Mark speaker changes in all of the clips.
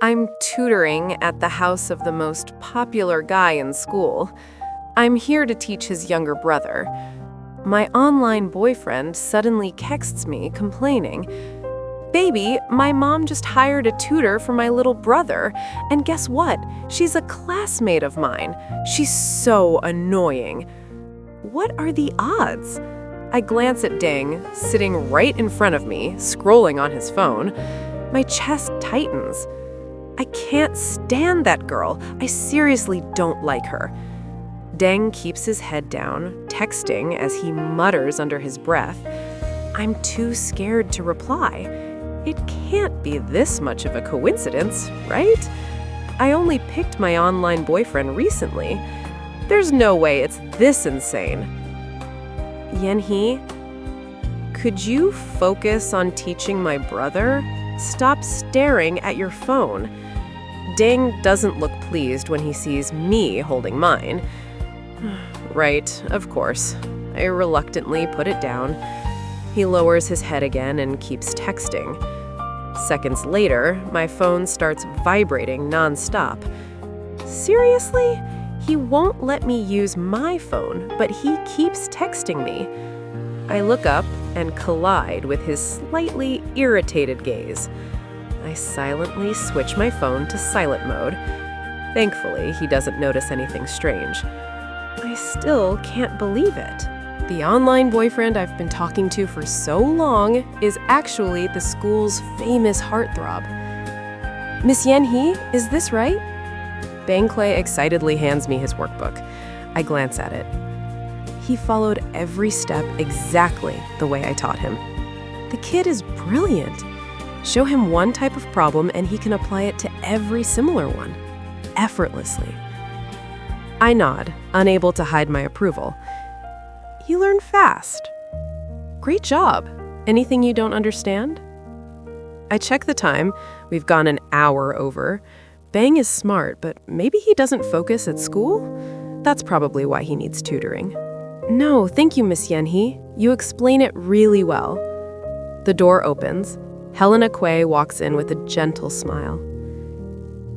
Speaker 1: I'm tutoring at the house of the most popular guy in school. I'm here to teach his younger brother. My online boyfriend suddenly texts me complaining, "Baby, my mom just hired a tutor for my little brother, and guess what? She's a classmate of mine. She's so annoying." What are the odds? I glance at Deng, sitting right in front of me, scrolling on his phone. My chest tightens. I can't stand that girl. I seriously don't like her. Deng keeps his head down, texting as he mutters under his breath. I'm too scared to reply. It can't be this much of a coincidence, right? I only picked my online boyfriend recently. There's no way it's this insane. Yenhee, could you focus on teaching my brother? Stop staring at your phone. Deng doesn't look pleased when he sees me holding mine. Right, of course. I reluctantly put it down. He lowers his head again and keeps texting. Seconds later, my phone starts vibrating nonstop. Seriously? He won't let me use my phone, but he keeps texting me. I look up and collide with his slightly irritated gaze. I silently switch my phone to silent mode. Thankfully, he doesn't notice anything strange. I still can't believe it. The online boyfriend I've been talking to for so long is actually the school's famous heartthrob. Miss Yenhee, is this right? Bang Clay excitedly hands me his workbook. I glance at it. He followed every step exactly the way I taught him. The kid is brilliant. Show him one type of problem and he can apply it to every similar one, effortlessly. I nod, unable to hide my approval. You learn fast. Great job. Anything you don't understand? I check the time. We've gone an hour over. Bang is smart, but maybe he doesn't focus at school? That's probably why he needs tutoring. No, thank you, Miss Yenhee. You explain it really well. The door opens. Helena Quay walks in with a gentle smile.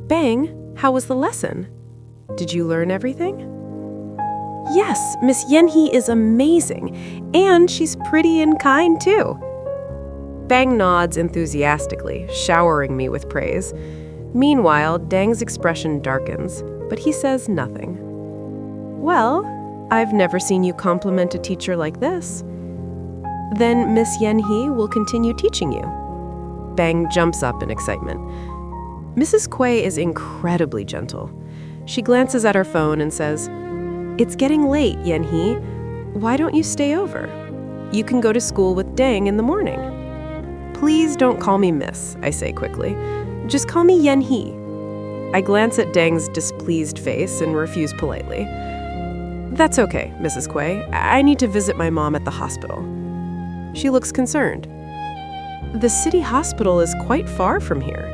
Speaker 1: Bang, how was the lesson? Did you learn everything? Yes, Miss Yenhee is amazing, and she's pretty and kind too. Bang nods enthusiastically, showering me with praise. Meanwhile, Deng's expression darkens, but he says nothing. Well, I've never seen you compliment a teacher like this. Then Miss Yenhee will continue teaching you. Bang jumps up in excitement. Mrs. Quay is incredibly gentle. She glances at her phone and says, "It's getting late, Yenhee. Why don't you stay over? You can go to school with Deng in the morning." "Please don't call me Miss," I say quickly. "Just call me Yenhee." I glance at Deng's displeased face and refuse politely. "That's okay, Mrs. Quay. I need to visit my mom at the hospital." She looks concerned. "The city hospital is quite far from here."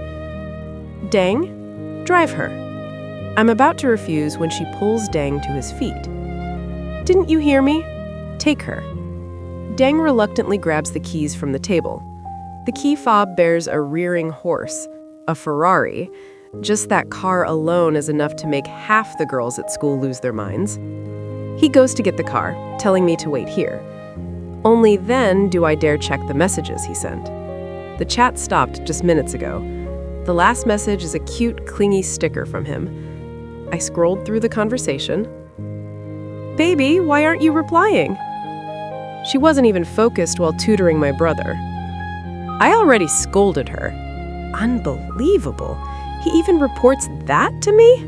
Speaker 1: "Deng, drive her." I'm about to refuse when she pulls Deng to his feet. "Didn't you hear me? Take her." Deng reluctantly grabs the keys from the table. The key fob bears a rearing horse, a Ferrari. Just that car alone is enough to make half the girls at school lose their minds. He goes to get the car, telling me to wait here. Only then do I dare check the messages he sent. The chat stopped just minutes ago. The last message is a cute, clingy sticker from him. I scrolled through the conversation. "Baby, why aren't you replying?" She wasn't even focused while tutoring my brother. I already scolded her. Unbelievable. He even reports that to me?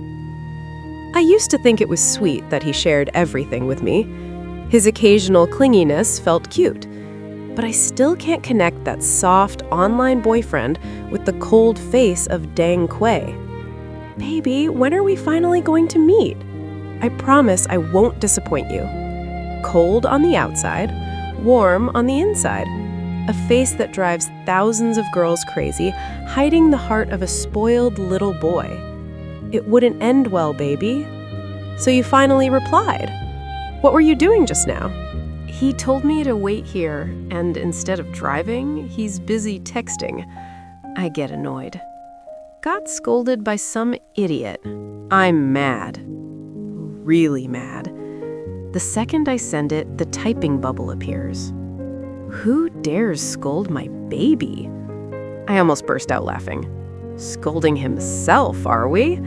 Speaker 1: I used to think it was sweet that he shared everything with me. His occasional clinginess felt cute. But I still can't connect that soft online boyfriend with the cold face of Deng Quay. Baby, when are we finally going to meet? I promise I won't disappoint you. Cold on the outside, warm on the inside. A face that drives thousands of girls crazy, hiding the heart of a spoiled little boy. It wouldn't end well, baby. So you finally replied. What were you doing just now? He told me to wait here, and instead of driving, he's busy texting. I get annoyed. got scolded by some idiot. I'm mad. Really mad. The second I send it, the typing bubble appears. Who dares scold my baby? I almost burst out laughing. Scolding himself, are we?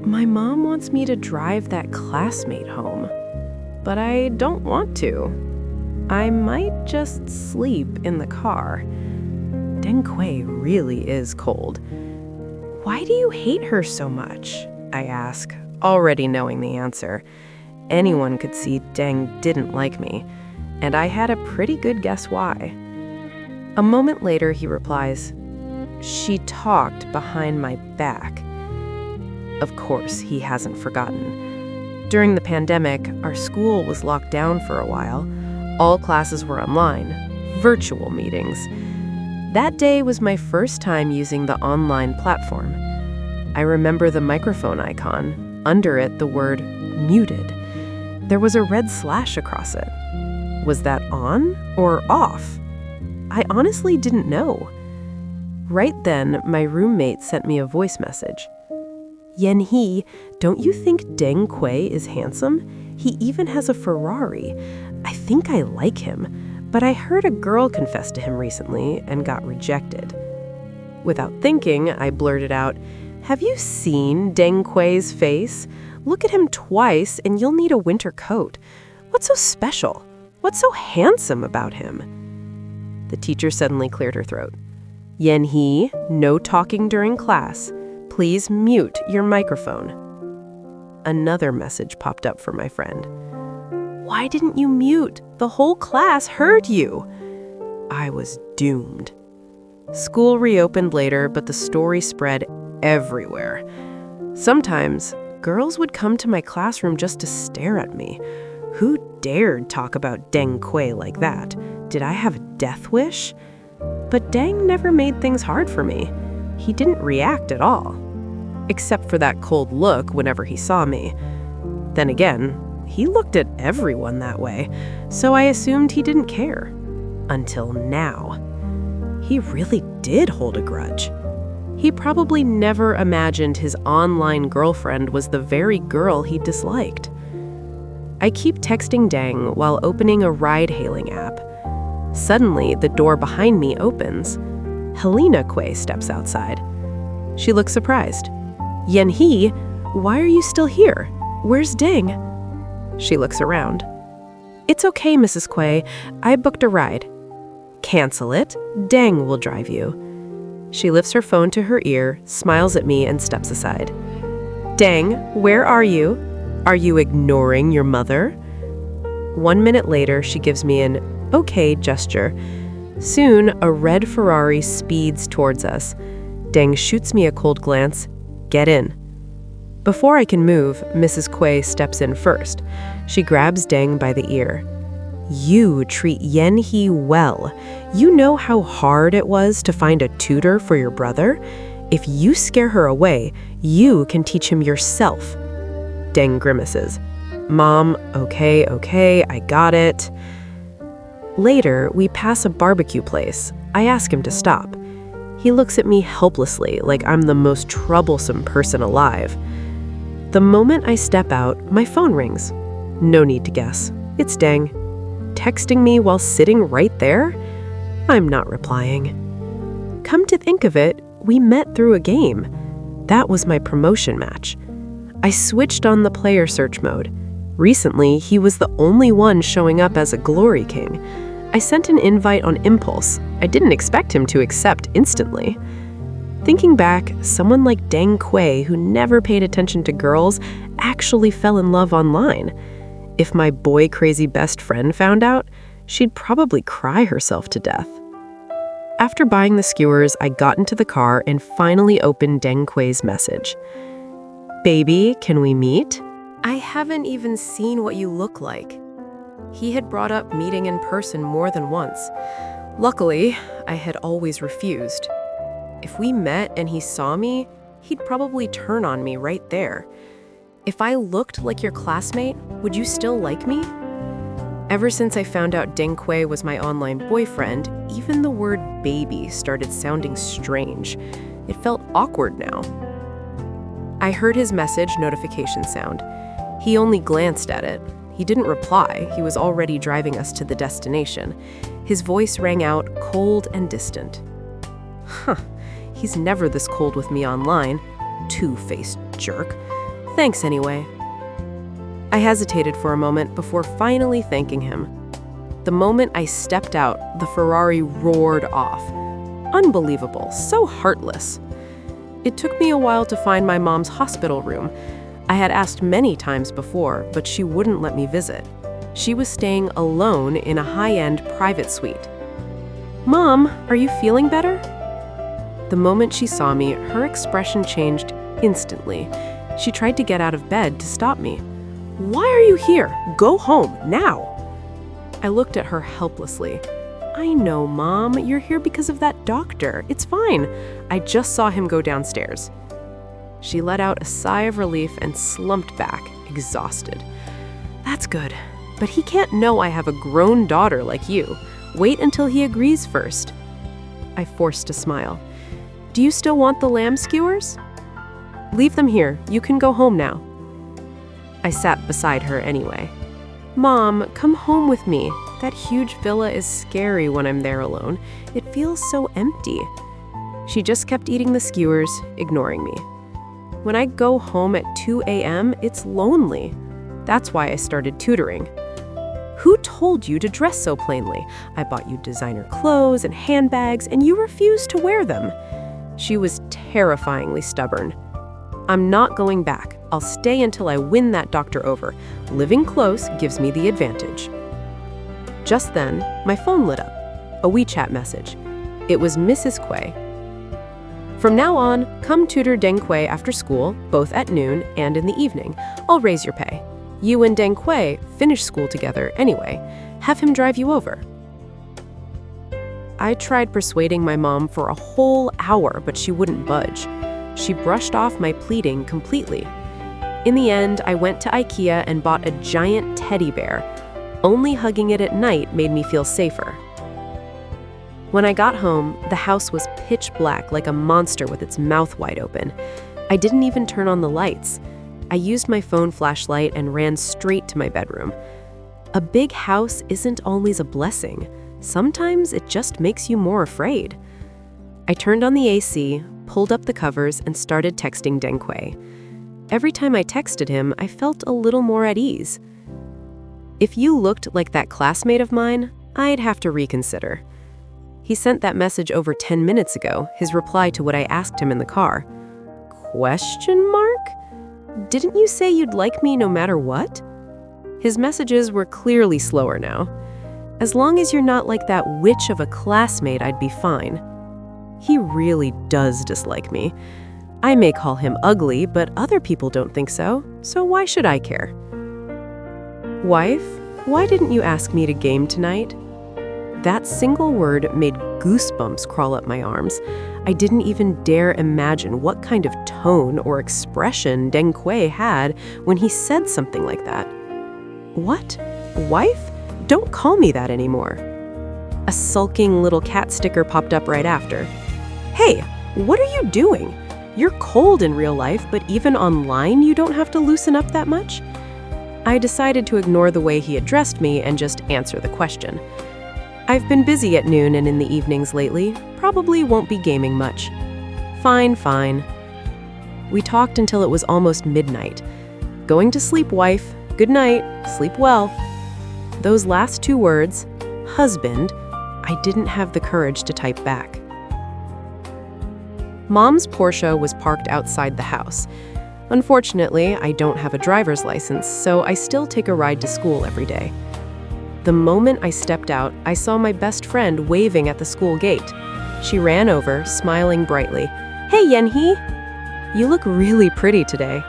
Speaker 1: My mom wants me to drive that classmate home, but I don't want to. I might just sleep in the car. Deng Kui really is cold. Why do you hate her so much? I ask, already knowing the answer. Anyone could see Deng didn't like me, and I had a pretty good guess why. A moment later, he replies, "She talked behind my back." Of course, he hasn't forgotten. During the pandemic, our school was locked down for a while. All classes were online, virtual meetings. That day was my first time using the online platform. I remember the microphone icon, under it the word muted. There was a red slash across it. Was that on or off? I honestly didn't know. Right then, my roommate sent me a voice message. "Yan-hee, don't you think Deng Kui is handsome? He even has a Ferrari. I think I like him, but I heard a girl confess to him recently and got rejected." Without thinking, I blurted out, "Have you seen Deng Kui's face? Look at him twice and you'll need a winter coat. What's so special? What's so handsome about him?" The teacher suddenly cleared her throat. "Yan-hee, no talking during class. Please mute your microphone." Another message popped up for my friend. "Why didn't you mute? The whole class heard you." I was doomed. School reopened later, but the story spread everywhere. Sometimes, girls would come to my classroom just to stare at me. Who dared talk about Deng Kui like that? Did I have a death wish? But Deng never made things hard for me. He didn't react at all, except for that cold look whenever he saw me. Then again, he looked at everyone that way, so I assumed he didn't care. Until now. He really did hold a grudge. He probably never imagined his online girlfriend was the very girl he disliked. I keep texting Deng while opening a ride-hailing app. Suddenly, the door behind me opens. Helena Kui steps outside. She looks surprised. "Yan-hee, why are you still here? Where's Deng?" She looks around. "It's okay, Mrs. Kui. I booked a ride." "Cancel it. Deng will drive you." She lifts her phone to her ear, smiles at me, and steps aside. "Deng, where are you? Are you ignoring your mother?" 1 minute later, she gives me an okay gesture. Soon, a red Ferrari speeds towards us. Deng shoots me a cold glance. "Get in." Before I can move, Mrs. Kui steps in first. She grabs Deng by the ear. "You treat Yan-hee well. You know how hard it was to find a tutor for your brother? If you scare her away, you can teach him yourself." Deng grimaces. "Mom, okay, I got it." Later, we pass a barbecue place. I ask him to stop. He looks at me helplessly, like I'm the most troublesome person alive. The moment I step out, my phone rings. No need to guess. It's Deng. Texting me while sitting right there? I'm not replying. Come to think of it, we met through a game. That was my promotion match. I switched on the player search mode. Recently, he was the only one showing up as a Glory King. I sent an invite on impulse. I didn't expect him to accept instantly. Thinking back, someone like Deng Kui, who never paid attention to girls, actually fell in love online. If my boy-crazy best friend found out, she'd probably cry herself to death. After buying the skewers, I got into the car and finally opened Deng Kui's message. "Baby, can we meet? I haven't even seen what you look like." He had brought up meeting in person more than once. Luckily, I had always refused. If we met and he saw me, he'd probably turn on me right there. If I looked like your classmate, would you still like me? Ever since I found out Deng Kui was my online boyfriend, even the word baby started sounding strange. It felt awkward now. I heard his message notification sound. He only glanced at it. He didn't reply. He was already driving us to the destination. His voice rang out cold and distant. Huh, he's never this cold with me online. Two-faced jerk. Thanks anyway. I hesitated for a moment before finally thanking him. The moment I stepped out, the Ferrari roared off. Unbelievable, so heartless. It took me a while to find my mom's hospital room. I had asked many times before, but she wouldn't let me visit. She was staying alone in a high-end private suite. "Mom, are you feeling better?" The moment she saw me, her expression changed instantly. She tried to get out of bed to stop me. "Why are you here? Go home, now!" I looked at her helplessly. "I know, Mom. You're here because of that doctor. It's fine. I just saw him go downstairs." She let out a sigh of relief and slumped back, exhausted. "That's good. But he can't know I have a grown daughter like you. Wait until he agrees first." I forced a smile. "Do you still want the lamb skewers?" "Leave them here. You can go home now." I sat beside her anyway. "Mom, come home with me. That huge villa is scary when I'm there alone. It feels so empty." She just kept eating the skewers, ignoring me. When I go home at 2 a.m., it's lonely. That's why I started tutoring. "Who told you to dress so plainly? I bought you designer clothes and handbags, and you refused to wear them." She was terrifyingly stubborn. "I'm not going back. I'll stay until I win that doctor over. Living close gives me the advantage." Just then, my phone lit up. A WeChat message. It was Mrs. Kuei. "From now on, come tutor Deng Kuei after school, both at noon and in the evening. I'll raise your pay. You and Deng Kuei finish school together anyway. Have him drive you over." I tried persuading my mom for a whole hour, but she wouldn't budge. She brushed off my pleading completely. In the end, I went to IKEA and bought a giant teddy bear. Only hugging it at night made me feel safer. When I got home, the house was pitch black like a monster with its mouth wide open. I didn't even turn on the lights. I used my phone flashlight and ran straight to my bedroom. A big house isn't always a blessing. Sometimes it just makes you more afraid. I turned on the AC, pulled up the covers, and started texting Deng Kuei. Every time I texted him, I felt a little more at ease. "If you looked like that classmate of mine, I'd have to reconsider." He sent that message over 10 minutes ago, his reply to what I asked him in the car. Question mark? Didn't you say you'd like me no matter what? His messages were clearly slower now. As long as you're not like that witch of a classmate, I'd be fine. He really does dislike me. I may call him ugly, but other people don't think so why should I care? "Wife, why didn't you ask me to game tonight?" That single word made goosebumps crawl up my arms. I didn't even dare imagine what kind of tone or expression Deng Kuei had when he said something like that. "What? Wife? Don't call me that anymore." A sulking little cat sticker popped up right after. "Hey, what are you doing? You're cold in real life, but even online you don't have to loosen up that much?" I decided to ignore the way he addressed me and just answer the question. "I've been busy at noon and in the evenings lately. Probably won't be gaming much." Fine. We talked until it was almost midnight. "Going to sleep, wife. Good night. Sleep well." Those last two words, husband, I didn't have the courage to type back. Mom's Porsche was parked outside the house. Unfortunately, I don't have a driver's license, so I still take a ride to school every day. The moment I stepped out, I saw my best friend waving at the school gate. She ran over, smiling brightly. "Hey, Yenhee! You look really pretty today."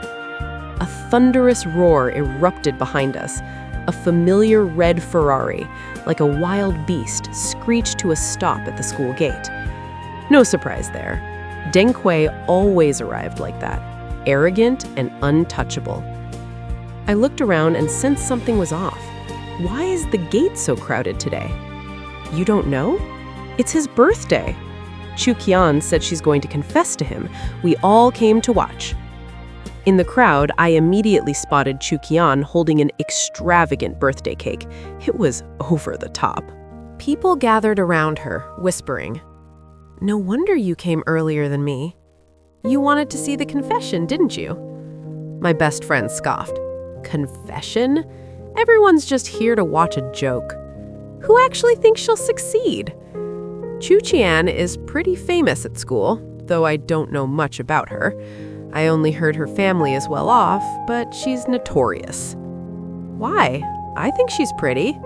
Speaker 1: A thunderous roar erupted behind us. A familiar red Ferrari, like a wild beast, screeched to a stop at the school gate. No surprise there. Deng Kuei always arrived like that, arrogant and untouchable. I looked around and sensed something was off. Why is the gate so crowded today? You don't know? It's his birthday.
Speaker 2: Chu Qian said she's going to confess to him. We all came to watch. In the crowd, I immediately spotted Chu Qian holding an extravagant birthday cake. It was over the top.
Speaker 1: People gathered around her, whispering, "No wonder you came earlier than me. You wanted to see the confession, didn't you?" My best friend scoffed. "Confession? Everyone's just here to watch a joke. Who actually thinks she'll succeed?" Chu Qian is pretty famous at school, though I don't know much about her. I only heard her family is well off, but she's notorious. Why? I think she's pretty.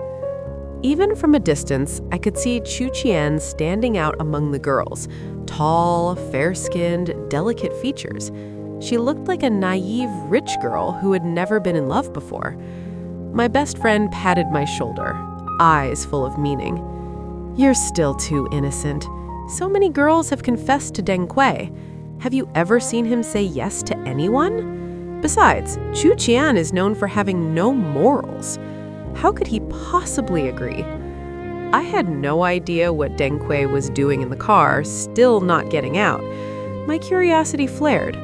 Speaker 1: Even from a distance, I could see Chu Qian standing out among the girls. Tall, fair-skinned, delicate features. She looked like a naive, rich girl who had never been in love before. My best friend patted my shoulder, eyes full of meaning. "You're still too innocent. So many girls have confessed to Deng Kui. Have you ever seen him say yes to anyone? Besides, Chu Qian is known for having no morals. How could he possibly agree?" I had no idea what Deng Kui was doing in the car, still not getting out. My curiosity flared.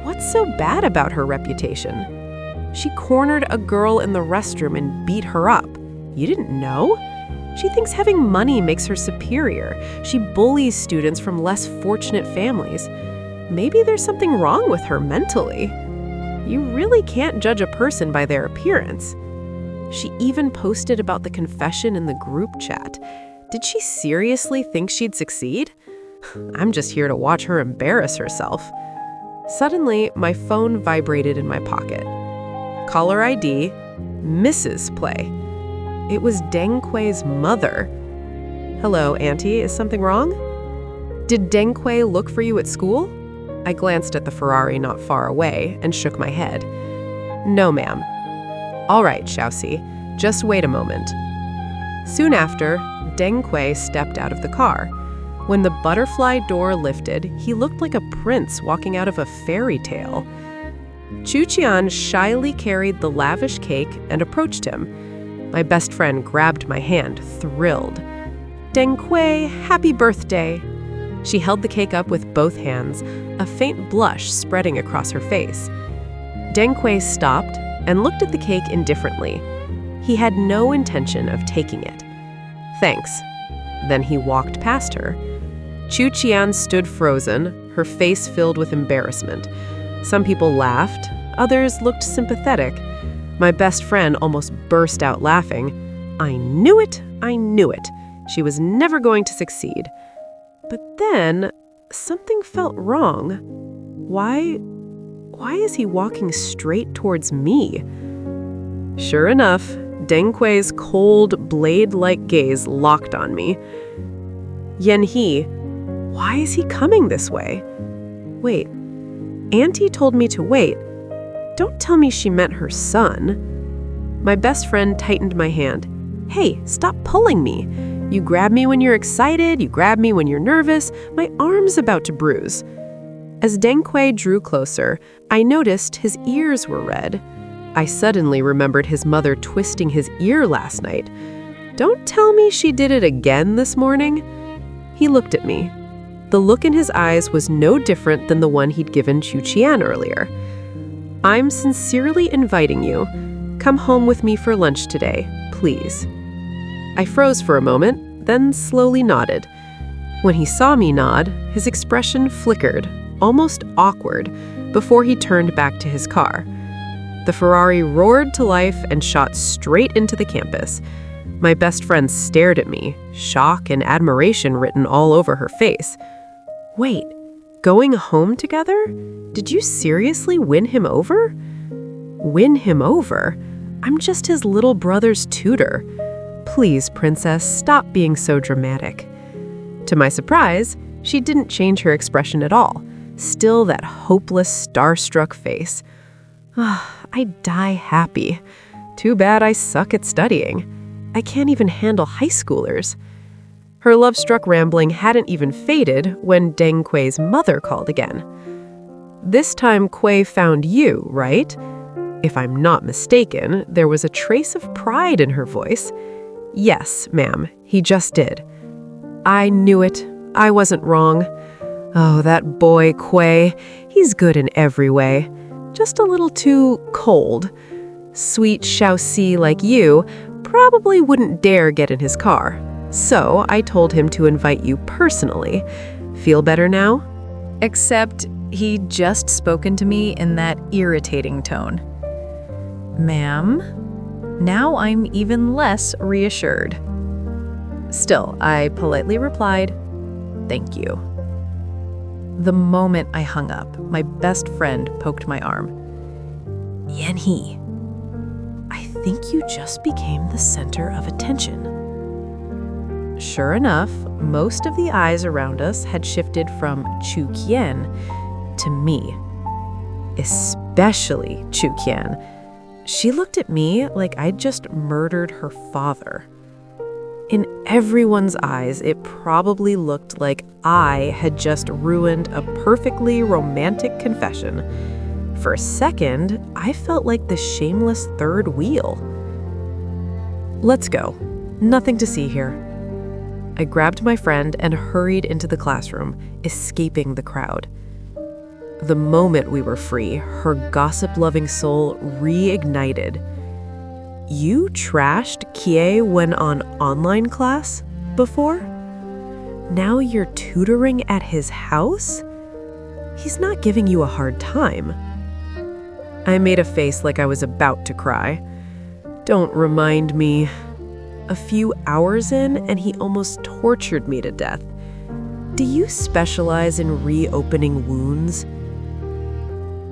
Speaker 1: What's so bad about her reputation? She cornered a girl in the restroom and beat her up. You didn't know? She thinks having money makes her superior. She bullies students from less fortunate families. Maybe there's something wrong with her mentally. You really can't judge a person by their appearance. She even posted about the confession in the group chat. Did she seriously think she'd succeed? I'm just here to watch her embarrass herself. Suddenly, my phone vibrated in my pocket. Caller ID, Mrs. Play. It was Deng Kui's mother. "Hello, Auntie, is something wrong? Did Deng Kui look for you at school?" I glanced at the Ferrari not far away and shook my head. "No, ma'am." "All right, Xiaoxi, just wait a moment." Soon after, Deng Kui stepped out of the car. When the butterfly door lifted, he looked like a prince walking out of a fairy tale. Chu Qian shyly carried the lavish cake and approached him. My best friend grabbed my hand, thrilled. "Deng Kui, happy birthday." She held the cake up with both hands, a faint blush spreading across her face. Deng Kui stopped and looked at the cake indifferently. He had no intention of taking it. "Thanks." Then he walked past her. Chu Qian stood frozen, her face filled with embarrassment. Some people laughed, others looked sympathetic. My best friend almost burst out laughing. I knew it, I knew it. She was never going to succeed. But then, something felt wrong. Why is he walking straight towards me? Sure enough, Deng Kui's cold, blade-like gaze locked on me. Yanhe, why is he coming this way? Wait, Auntie told me to wait. Don't tell me she meant her son. My best friend tightened my hand. Hey, stop pulling me. You grab me when you're excited, you grab me when you're nervous. My arm's about to bruise. As Deng Kui drew closer, I noticed his ears were red. I suddenly remembered his mother twisting his ear last night. Don't tell me she did it again this morning. He looked at me. The look in his eyes was no different than the one he'd given Chu Qian earlier. I'm sincerely inviting you. Come home with me for lunch today, please. I froze for a moment, then slowly nodded. When he saw me nod, his expression flickered, almost awkward, before he turned back to his car. The Ferrari roared to life and shot straight into the campus. My best friend stared at me, shock and admiration written all over her face. Wait, going home together? Did you seriously win him over? Win him over? I'm just his little brother's tutor. Please, princess, stop being so dramatic. To my surprise, she didn't change her expression at all. Still that hopeless, starstruck face. I die happy. Too bad I suck at studying. I can't even handle high schoolers. Her love-struck rambling hadn't even faded when Deng Kui's mother called again. This time Kui found you, right? If I'm not mistaken, there was a trace of pride in her voice. Yes, ma'am, he just did. I knew it.
Speaker 2: I wasn't wrong. Oh, that boy, Quay. He's good in every way. Just a little too cold. Sweet Shaoxi like you probably wouldn't dare get in his car. So I told him to invite you personally. Feel better now?
Speaker 3: Except he'd just spoken to me in that irritating tone. Ma'am, now I'm even less reassured. Still, I politely replied, "Thank you." The moment I hung up, my best friend poked my arm. "Yanhee, I think you just became the center of attention." Sure enough, most of the eyes around us had shifted from Chu Qian to me. Especially Chu Qian. She looked at me like I'd just murdered her father. In everyone's eyes, it probably looked like I had just ruined a perfectly romantic confession. For a second, I felt like the shameless third wheel. "Let's go. Nothing to see here." I grabbed my friend and hurried into the classroom, escaping the crowd. The moment we were free, her gossip-loving soul reignited. "You trashed Kie when on online class before? Now you're tutoring at his house? He's not giving you a hard time." I made a face like I was about to cry. "Don't remind me." A few hours in, and he almost tortured me to death. "Do you specialize in reopening wounds?"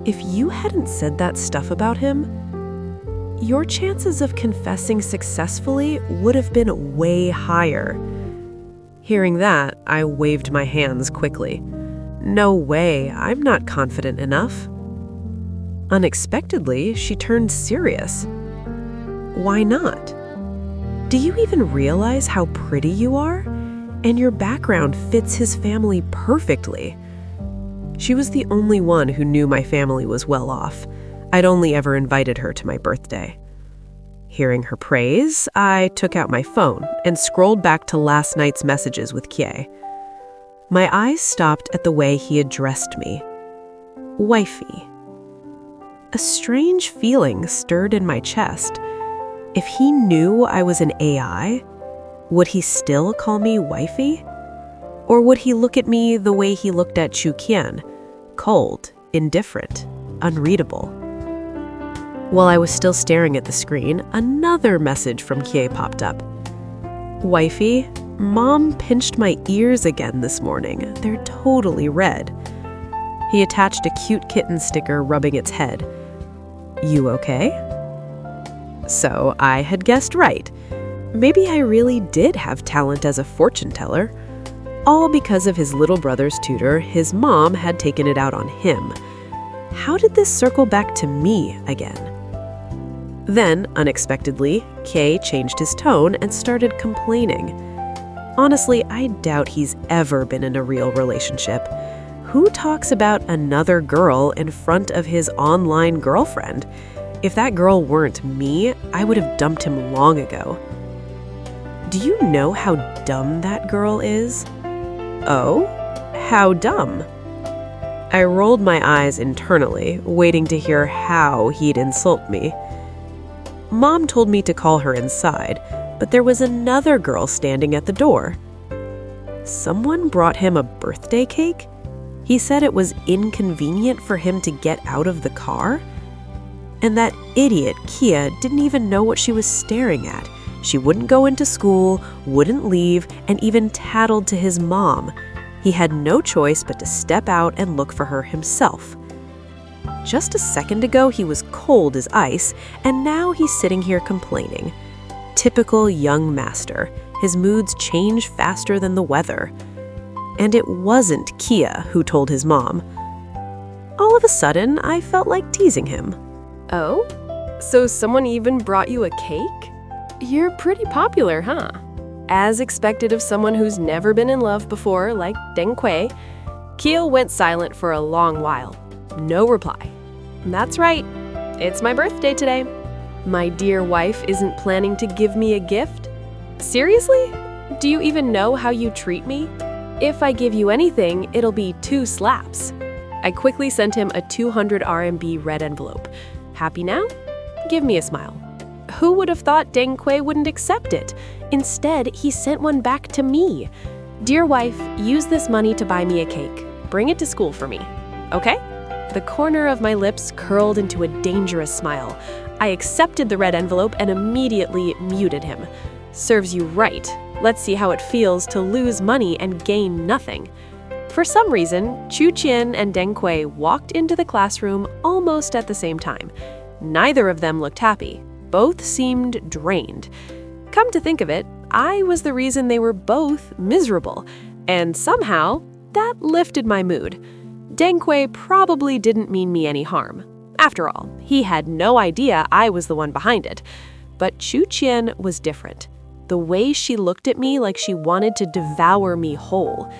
Speaker 3: If you hadn't said that stuff about him, your chances of confessing successfully would have been way higher. Hearing that, I waved my hands quickly. "No way, I'm not confident enough." Unexpectedly, she turned serious. "Why not? Do you even realize how pretty you are? And your background fits his family perfectly." She was the only one who knew my family was well off. I'd only ever invited her to my birthday. Hearing her praise, I took out my phone and scrolled back to last night's messages with Kie. My eyes stopped at the way he addressed me. Wifey. A strange feeling stirred in my chest. If he knew I was an AI, would he still call me wifey? Or would he look at me the way he looked at Chu Qian, cold, indifferent, unreadable? While I was still staring at the screen, another message from Kie popped up. "Wifey, Mom pinched my ears again this morning. They're totally red." He attached a cute kitten sticker rubbing its head. "You okay?" So I had guessed right. Maybe I really did have talent as a fortune teller. All because of his little brother's tutor, his mom had taken it out on him. How did this circle back to me again? Then, unexpectedly, Kay changed his tone and started complaining. Honestly, I doubt he's ever been in a real relationship. Who talks about another girl in front of his online girlfriend? If that girl weren't me, I would have dumped him long ago. Do you know how dumb that girl is? Oh? How dumb? I rolled my eyes internally, waiting to hear how he'd insult me. Mom told me to call her inside, but there was another girl standing at the door. Someone brought him a birthday cake? He said it was inconvenient for him to get out of the car? And that idiot, Kia, didn't even know what she was staring at. She wouldn't go into school, wouldn't leave, and even tattled to his mom. He had no choice but to step out and look for her himself. Just a second ago, he was cold as ice, and now he's sitting here complaining. Typical young master. His moods change faster than the weather. And it wasn't Kia who told his mom. All of a sudden, I felt like teasing him.
Speaker 1: Oh? So someone even brought you a cake? You're pretty popular, huh? As expected of someone who's never been in love before, like Deng Kui, Keel went silent for a long while. No reply. That's right. It's my birthday today. My dear wife isn't planning to give me a gift? Seriously? Do you even know how you treat me?
Speaker 2: If I give you anything, it'll be 2 slaps. I quickly sent him a 200 RMB red envelope. Happy now? Give me a smile. Who would have thought Deng Kui wouldn't accept it? Instead, he sent one back to me. Dear wife, use this money to buy me a cake. Bring it to school for me. Okay? The corner of my lips curled into a dangerous smile. I accepted the red envelope and immediately muted him. Serves you right. Let's see how it feels to lose money and gain nothing. For some reason, Chu Qian and Deng Kui walked into the classroom almost at the same time. Neither of them looked happy. Both seemed drained. Come to think of it, I was the reason they were both miserable, and somehow that lifted my mood. Deng Kui probably didn't mean me any harm. After all, he had no idea I was the one behind it. But Chu Qian was different. The way she looked at me like she wanted to devour me whole.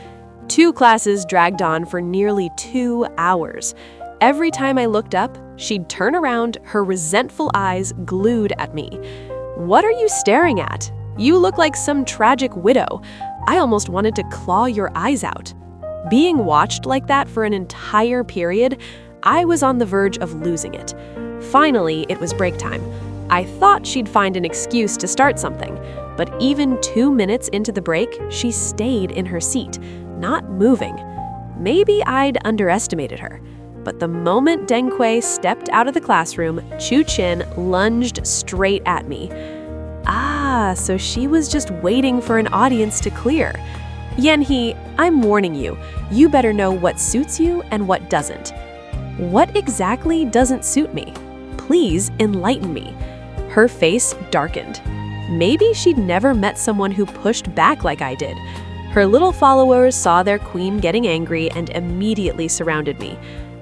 Speaker 2: 2 classes dragged on for nearly 2 hours. Every time I looked up, she'd turn around, her resentful eyes glued at me. What are you staring at? You look like some tragic widow. I almost wanted to claw your eyes out. Being watched like that for an entire period, I was on the verge of losing it. Finally, it was break time. I thought she'd find an excuse to start something, but even 2 minutes into the break, she stayed in her seat, not moving. Maybe I'd underestimated her. But the moment Deng Kui stepped out of the classroom, Chu Qian lunged straight at me. Ah, so she was just waiting for an audience to clear. Yanhee, I'm warning you. You better know what suits you and what doesn't. What exactly doesn't suit me? Please enlighten me. Her face darkened. Maybe she'd never met someone who pushed back like I did. Her little followers saw their queen getting angry and immediately surrounded me.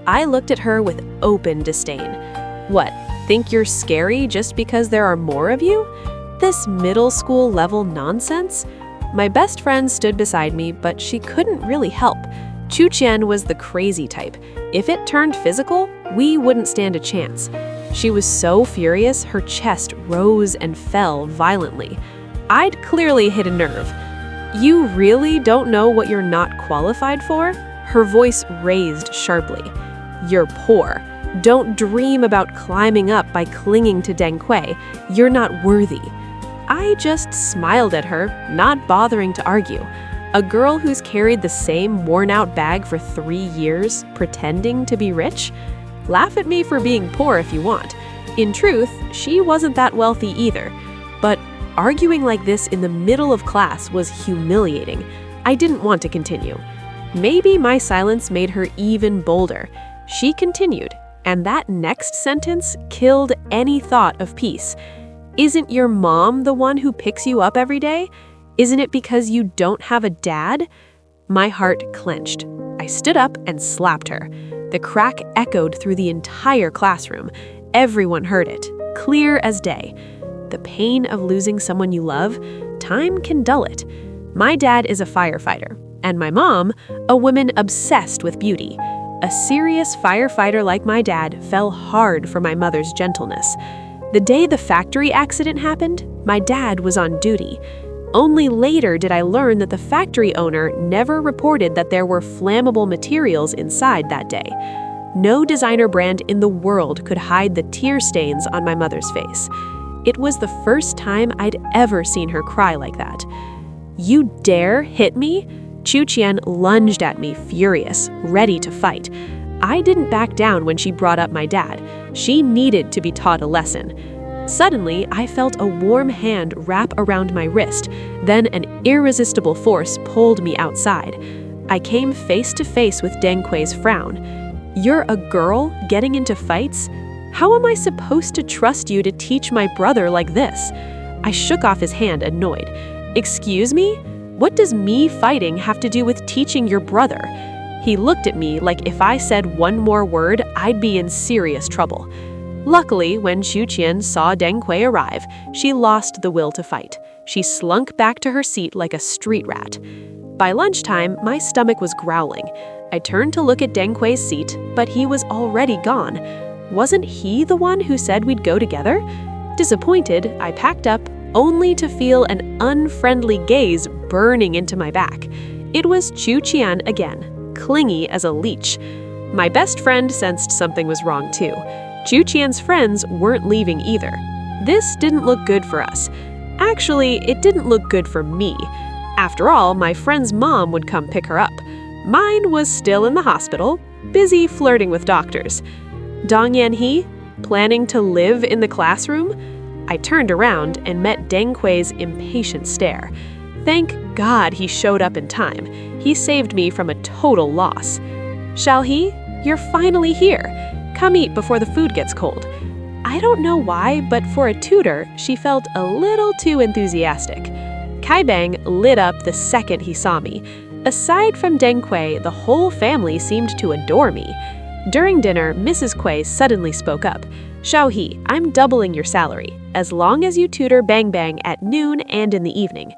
Speaker 2: I looked at her with open disdain. What, think you're scary just because there are more of you? This middle school level nonsense? My best friend stood beside me, but she couldn't really help. Chu Qian was the crazy type. If it turned physical, we wouldn't stand a chance. She was so furious, her chest rose and fell violently. I'd clearly hit a nerve. You really don't know what you're not qualified for? Her voice raised sharply. You're poor. Don't dream about climbing up by clinging to Deng Kui. You're not worthy. I just smiled at her, not bothering to argue. A girl who's carried the same worn-out bag for 3 years, pretending to be rich? Laugh at me for being poor if you want. In truth, she wasn't that wealthy either. But arguing like this in the middle of class was humiliating. I didn't want to continue. Maybe my silence made her even bolder. She continued, and that next sentence killed any thought of peace. Isn't your mom the one who picks you up every day? Isn't it because you don't have a dad? My heart clenched. I stood up and slapped her. The crack echoed through the entire classroom. Everyone heard it, clear as day. The pain of losing someone you love, time can dull it. My dad is a firefighter, and my mom, a woman obsessed with beauty. A serious firefighter like my dad fell hard for my mother's gentleness. The day the factory accident happened, my dad was on duty. Only later did I learn that the factory owner never reported that there were flammable materials inside that day. No designer brand in the world could hide the tear stains on my mother's face. It was the first time I'd ever seen her cry like that. You dare hit me? Chu Qian lunged at me, furious, ready to fight. I didn't back down when she brought up my dad. She needed to be taught a lesson. Suddenly, I felt a warm hand wrap around my wrist. Then an irresistible force pulled me outside. I came face to face with Deng Kui's frown. You're a girl getting into fights? How am I supposed to trust you to teach my brother like this? I shook off his hand, annoyed. Excuse me? What does me fighting have to do with teaching your brother? He looked at me like if I said one more word, I'd be in serious trouble. Luckily, when Chu Qian saw Deng Kui arrive, she lost the will to fight. She slunk back to her seat like a street rat. By lunchtime, my stomach was growling. I turned to look at Deng Kui's seat, but he was already gone. Wasn't he the one who said we'd go together? Disappointed, I packed up, only to feel an unfriendly gaze burning into my back. It was Chu Qian again, clingy as a leech. My best friend sensed something was wrong too. Chu Qian's friends weren't leaving either. This didn't look good for us. Actually, it didn't look good for me. After all, my friend's mom would come pick her up. Mine was still in the hospital, busy flirting with doctors. Dong Yanhee, planning to live in the classroom? I turned around and met Deng Kui's impatient stare. Thank God he showed up in time. He saved me from a total loss. Xiaohe, you're finally here. Come eat before the food gets cold. I don't know why, but for a tutor, she felt a little too enthusiastic. Kai Bang lit up the second he saw me. Aside from Deng Kui, the whole family seemed to adore me. During dinner, Mrs. Kui suddenly spoke up. Xiaohe, I'm doubling your salary, as long as you tutor Bang Bang at noon and in the evening.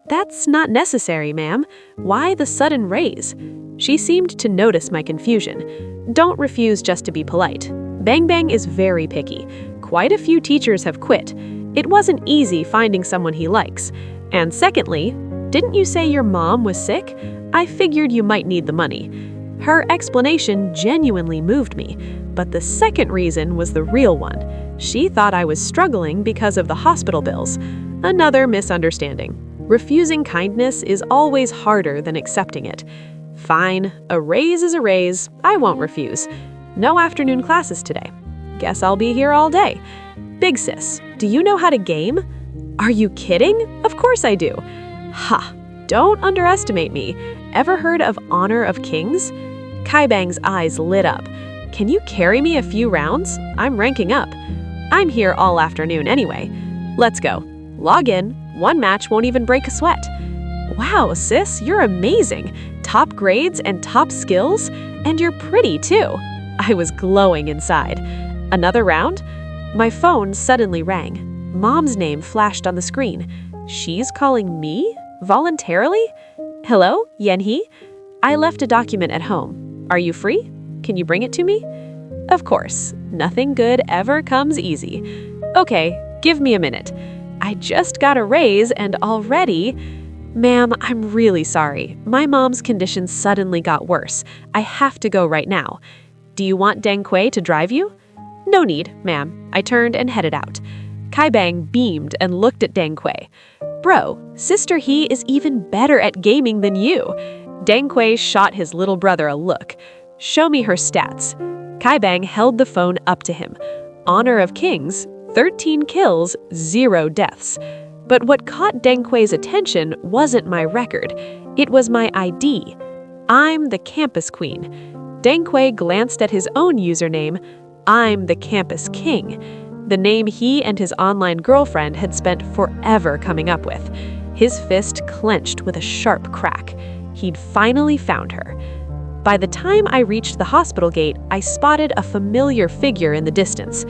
Speaker 2: That's not necessary, ma'am. Why the sudden raise? She seemed to notice my confusion. Don't refuse just to be polite. Bang Bang is very picky. Quite a few teachers have quit. It wasn't easy finding someone he likes. And secondly, didn't you say your mom was sick? I figured you might need the money. Her explanation genuinely moved me, but the second reason was the real one. She thought I was struggling because of the hospital bills. Another misunderstanding. Refusing kindness is always harder than accepting it. Fine, a raise is a raise. I won't refuse. No afternoon classes today. Guess I'll be here all day. Big sis, do you know how to game? Are you kidding? Of course I do. Ha! Don't underestimate me. Ever heard of Honor of Kings? Kai Bang's eyes lit up. Can you carry me a few rounds? I'm ranking up. I'm here all afternoon anyway. Let's go. Log in. One match won't even break a sweat. Wow, sis, you're amazing. Top grades and top skills, and you're pretty too. I was glowing inside. Another round? My phone suddenly rang. Mom's name flashed on the screen. She's calling me? Voluntarily? Hello, Yanhee? I left a document at home. Are you free? Can you bring it to me? Of course. Nothing good ever comes easy. Okay, give me a minute. I just got a raise and already... Ma'am, I'm really sorry. My mom's condition suddenly got worse. I have to go right now. Do you want Deng Kui to drive you? No need, ma'am. I turned and headed out. Kai Bang beamed and looked at Deng Kui. Bro, Sister He is even better at gaming than you. Deng Kui shot his little brother a look. Show me her stats. Kai Bang held the phone up to him. Honor of Kings, 13 kills, 0 deaths. But what caught Deng Kui's attention wasn't my record. It was my ID. I'm the campus queen. Deng Kui glanced at his own username. I'm the campus king. The name he and his online girlfriend had spent forever coming up with. His fist clenched with a sharp crack. He'd finally found her. By the time I reached the hospital gate, I spotted a familiar figure in the distance.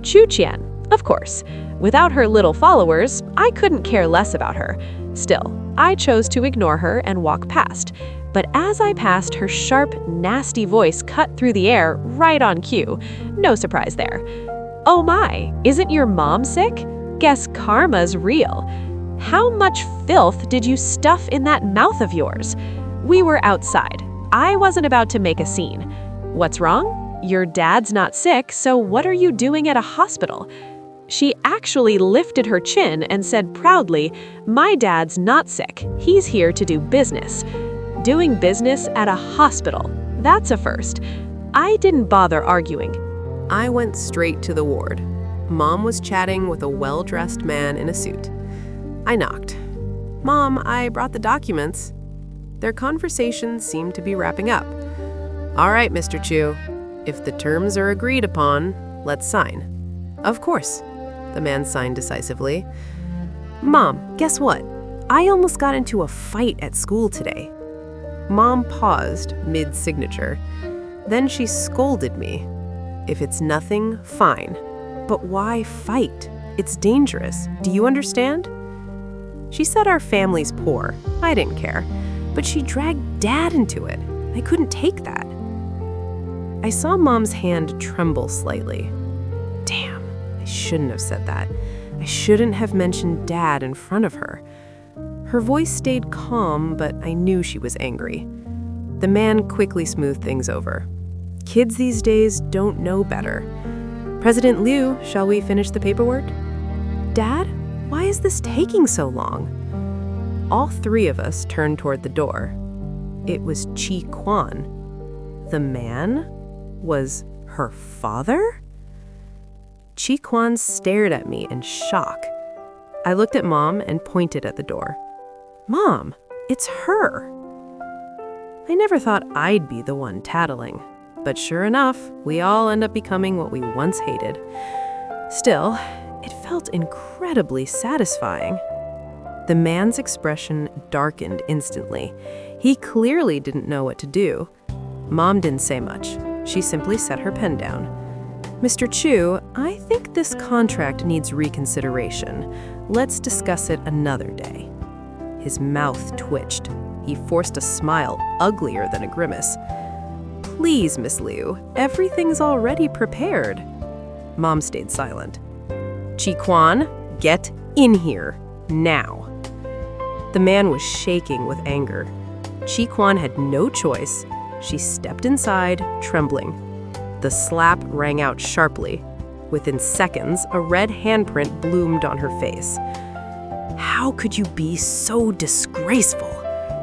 Speaker 2: Chu Qian, of course. Without her little followers, I couldn't care less about her. Still, I chose to ignore her and walk past. But as I passed, her sharp, nasty voice cut through the air right on cue. No surprise there. Oh my, isn't your mom sick? Guess karma's real. How much filth did you stuff in that mouth of yours? We were outside. I wasn't about to make a scene. What's wrong? Your dad's not sick, so what are you doing at a hospital? She actually lifted her chin and said proudly, my dad's not sick. He's here to do business. Doing business at a hospital. That's a first. I didn't bother arguing.
Speaker 1: I went straight to the ward. Mom was chatting with a well-dressed man in a suit. I knocked. Mom, I brought the documents. Their conversation seemed to be wrapping up. All right, Mr. Chu. If the terms are agreed upon, let's sign. Of course. The man signed decisively. Mom, guess what? I almost got into a fight at school today. Mom paused mid-signature. Then she scolded me. If it's nothing, fine. But why fight? It's dangerous. Do you understand? She said our family's poor. I didn't care. But she dragged Dad into it. I couldn't take that. I saw Mom's hand tremble slightly. Damn, I shouldn't have said that. I shouldn't have mentioned Dad in front of her.
Speaker 2: Her voice stayed calm, but I knew she was angry. The man quickly smoothed things over. Kids these days don't know better. President Liu, shall we finish the paperwork? Dad, why is this taking so long? All three of us turned toward the door. It was Chi Quan. The man was her father? Chi Quan stared at me in shock. I looked at Mom and pointed at the door. Mom, it's her. I never thought I'd be the one tattling, but sure enough, we all end up becoming what we once hated. Still, it felt incredibly satisfying. The man's expression darkened instantly. He clearly didn't know what to do. Mom didn't say much. She simply set her pen down. Mr. Chu, I think this contract needs reconsideration. Let's discuss it another day. His mouth twitched. He forced a smile uglier than a grimace. Please, Miss Liu, everything's already prepared. Mom stayed silent. Chi Quan, get in here, now. The man was shaking with anger. Chi Quan had no choice. She stepped inside, trembling. The slap rang out sharply. Within seconds, a red handprint bloomed on her face. How could you be so disgraceful?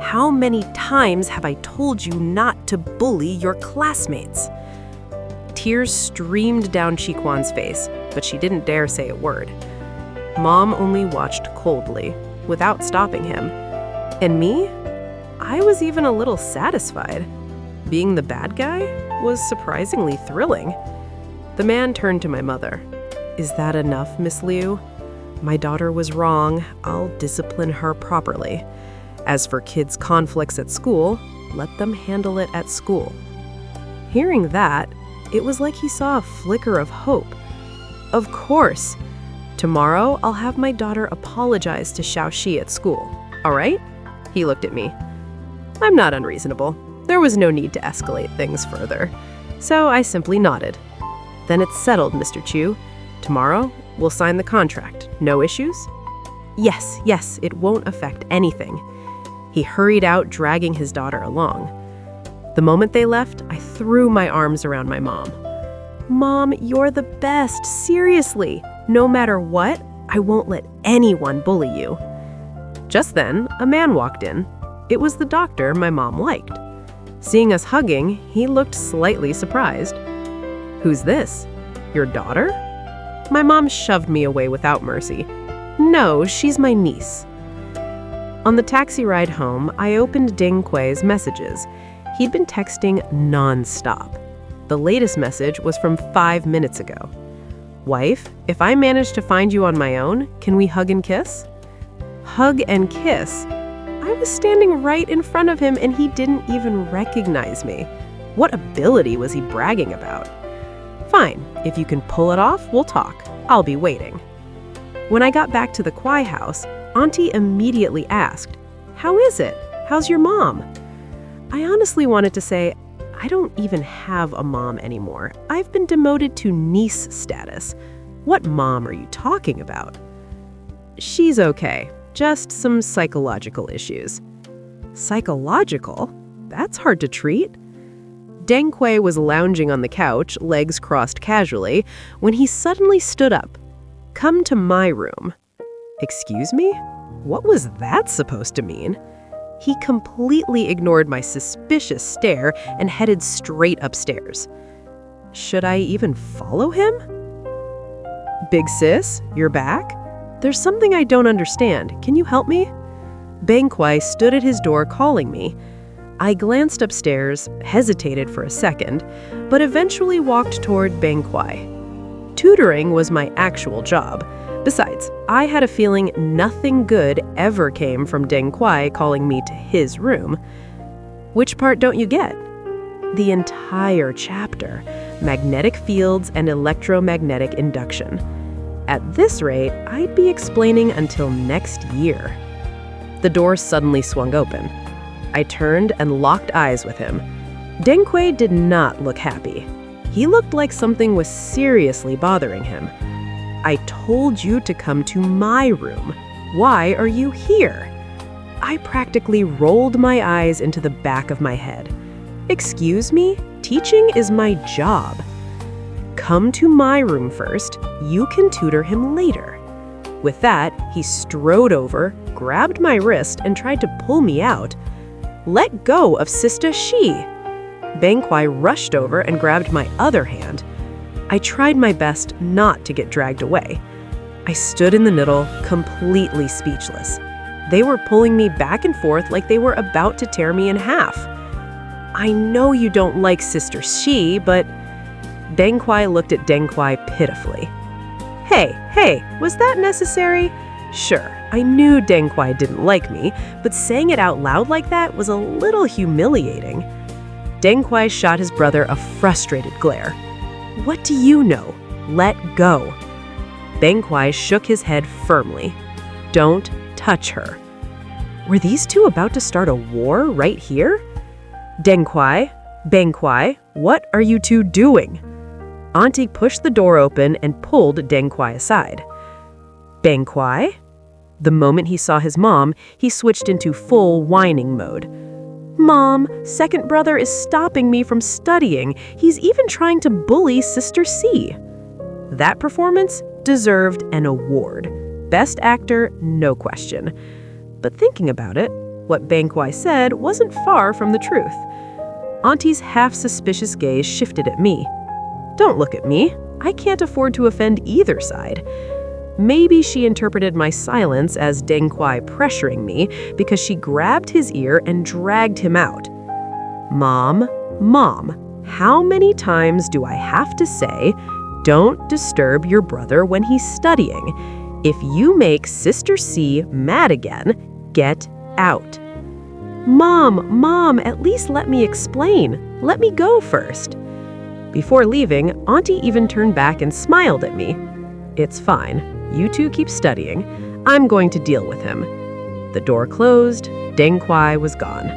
Speaker 2: How many times have I told you not to bully your classmates? Tears streamed down Chi Quan's face, but she didn't dare say a word. Mom only watched coldly, without stopping him. And me? I was even a little satisfied. Being the bad guy was surprisingly thrilling. The man turned to my mother. Is that enough, Miss Liu? My daughter was wrong. I'll discipline her properly. As for kids' conflicts at school, let them handle it at school. Hearing that, it was like he saw a flicker of hope. Of course. Tomorrow, I'll have my daughter apologize to Xiaoxi at school. All right? He looked at me. I'm not unreasonable. There was no need to escalate things further. So I simply nodded. Then it's settled, Mr. Chu. Tomorrow, we'll sign the contract. No issues? Yes, it won't affect anything. He hurried out, dragging his daughter along. The moment they left, I threw my arms around my mom. Mom, you're the best, seriously. No matter what, I won't let anyone bully you. Just then, a man walked in. It was the doctor my mom liked. Seeing us hugging, he looked slightly surprised. Who's this? Your daughter? My mom shoved me away without mercy. No, she's my niece. On the taxi ride home, I opened Ding Kui's messages. He'd been texting non-stop. The latest message was from 5 minutes ago. Wife, if I manage to find you on my own, can we hug and kiss? Hug and kiss? I was standing right in front of him and he didn't even recognize me. What ability was he bragging about? Fine, if you can pull it off, we'll talk. I'll be waiting. When I got back to the Kuai house, Auntie immediately asked, How is it? How's your mom? I honestly wanted to say, I don't even have a mom anymore. I've been demoted to niece status. What mom are you talking about? She's okay, just some psychological issues. Psychological? That's hard to treat. Deng Kui was lounging on the couch, legs crossed casually, when he suddenly stood up. Come to my room. Excuse me? What was that supposed to mean? He completely ignored my suspicious stare and headed straight upstairs. Should I even follow him? Big sis, you're back? There's something I don't understand. Can you help me? Beng Kui stood at his door calling me. I glanced upstairs, hesitated for a second, but eventually walked toward Beng Kui. Tutoring was my actual job. Besides, I had a feeling nothing good ever came from Deng Kui calling me to his room. Which part don't you get? The entire chapter, magnetic fields and electromagnetic induction. At this rate, I'd be explaining until next year. The door suddenly swung open. I turned and locked eyes with him. Deng Kui did not look happy. He looked like something was seriously bothering him. I told you to come to my room. Why are you here? I practically rolled my eyes into the back of my head. Excuse me? Teaching is my job. Come to my room first. You can tutor him later. With that, he strode over, grabbed my wrist, and tried to pull me out. Let go of Sister Shi. Bangkwai rushed over and grabbed my other hand. I tried my best not to get dragged away. I stood in the middle, completely speechless. They were pulling me back and forth like they were about to tear me in half. I know you don't like Sister Shi, but... Bangkwai looked at Dengkwai pitifully. Hey, was that necessary? Sure, I knew Dengkwai didn't like me, but saying it out loud like that was a little humiliating. Dengkwai shot his brother a frustrated glare. What do you know? Let go. Bangkwai shook his head firmly. Don't touch her. Were these two about to start a war right here? Bangkwai, what are you two doing? Auntie pushed the door open and pulled Dengkwai aside. Bangkwai? The moment he saw his mom, he switched into full whining mode. Mom, second brother is stopping me from studying. He's even trying to bully Sister C. That performance deserved an award. Best actor, no question. But thinking about it, what Bangkwai said wasn't far from the truth. Auntie's half-suspicious gaze shifted at me. Don't look at me. I can't afford to offend either side. Maybe she interpreted my silence as Dengkwai pressuring me because she grabbed his ear and dragged him out. Mom, how many times do I have to say, don't disturb your brother when he's studying? If you make Sister C mad again, get out. Mom, at least let me explain. Let me go first. Before leaving, Auntie even turned back and smiled at me. It's fine. You two keep studying. I'm going to deal with him. The door closed. Dengkwai was gone.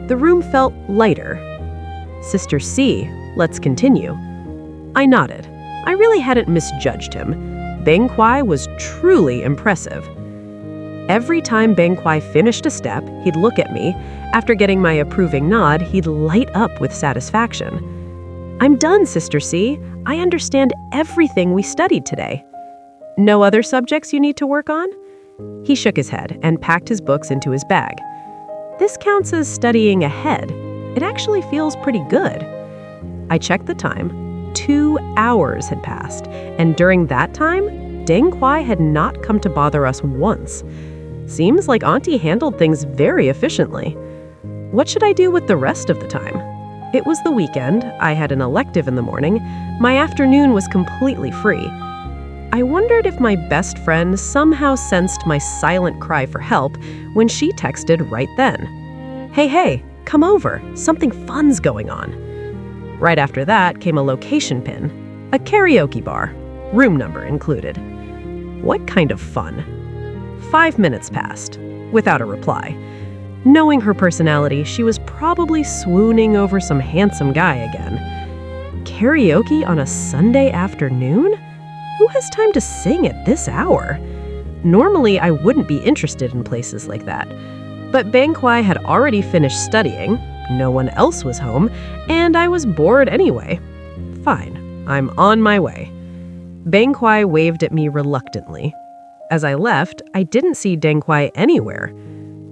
Speaker 2: The room felt lighter. Sister C, let's continue. I nodded. I really hadn't misjudged him. Bangkwai was truly impressive. Every time Bangkwai finished a step, he'd look at me. After getting my approving nod, he'd light up with satisfaction. I'm done, Sister C. I understand everything we studied today. No other subjects you need to work on? He shook his head and packed his books into his bag. This counts as studying ahead. It actually feels pretty good. I checked the time. 2 hours had passed, and during that time, Dengkwai had not come to bother us once. Seems like Auntie handled things very efficiently. What should I do with the rest of the time? It was the weekend, I had an elective in the morning, my afternoon was completely free. I wondered if my best friend somehow sensed my silent cry for help when she texted right then. Hey, come over, something fun's going on. Right after that came a location pin, a karaoke bar, room number included. What kind of fun? 5 minutes passed, without a reply. Knowing her personality, she was probably swooning over some handsome guy again. Karaoke on a Sunday afternoon? Who has time to sing at this hour? Normally, I wouldn't be interested in places like that. But Bangkwai had already finished studying, no one else was home, and I was bored anyway. Fine, I'm on my way. Bangkwai waved at me reluctantly. As I left, I didn't see Dengkwai anywhere.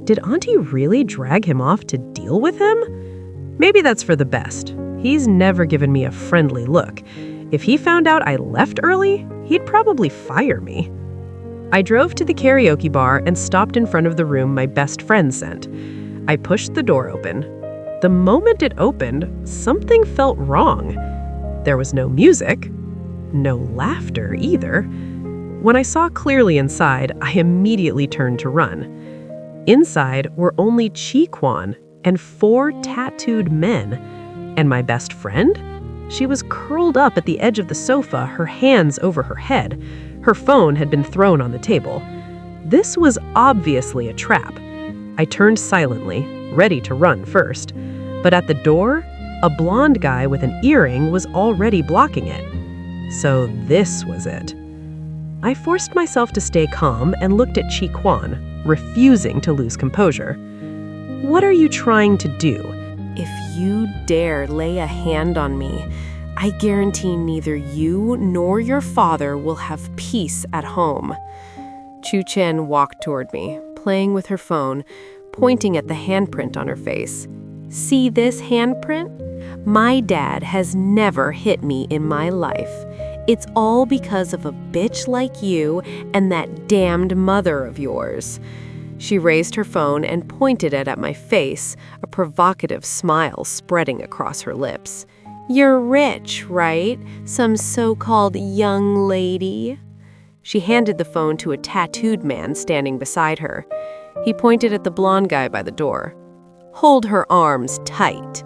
Speaker 2: Did Auntie really drag him off to deal with him? Maybe that's for the best. He's never given me a friendly look. If he found out I left early, he'd probably fire me. I drove to the karaoke bar and stopped in front of the room my best friend sent. I pushed the door open. The moment it opened, something felt wrong. There was no music, no laughter either. When I saw clearly inside, I immediately turned to run. Inside were only Chi-Kwan and 4 tattooed men. And my best friend? She was curled up at the edge of the sofa, her hands over her head. Her phone had been thrown on the table. This was obviously a trap. I turned silently, ready to run first. But at the door, a blonde guy with an earring was already blocking it. So this was it. I forced myself to stay calm and looked at Chi-Kwan, refusing to lose composure. "What are you trying to do?"
Speaker 1: If you dare lay a hand on me, I guarantee neither you nor your father will have peace at home. Chu Chen walked toward me, playing with her phone, pointing at the handprint on her face. See this handprint? My dad has never hit me in my life. It's all because of a bitch like you and that damned mother of yours. She raised her phone and pointed it at my face, a provocative smile spreading across her lips. You're rich, right? Some so-called young lady? She handed the phone to a tattooed man standing beside her. He pointed at the blonde guy by the door. Hold her arms tight.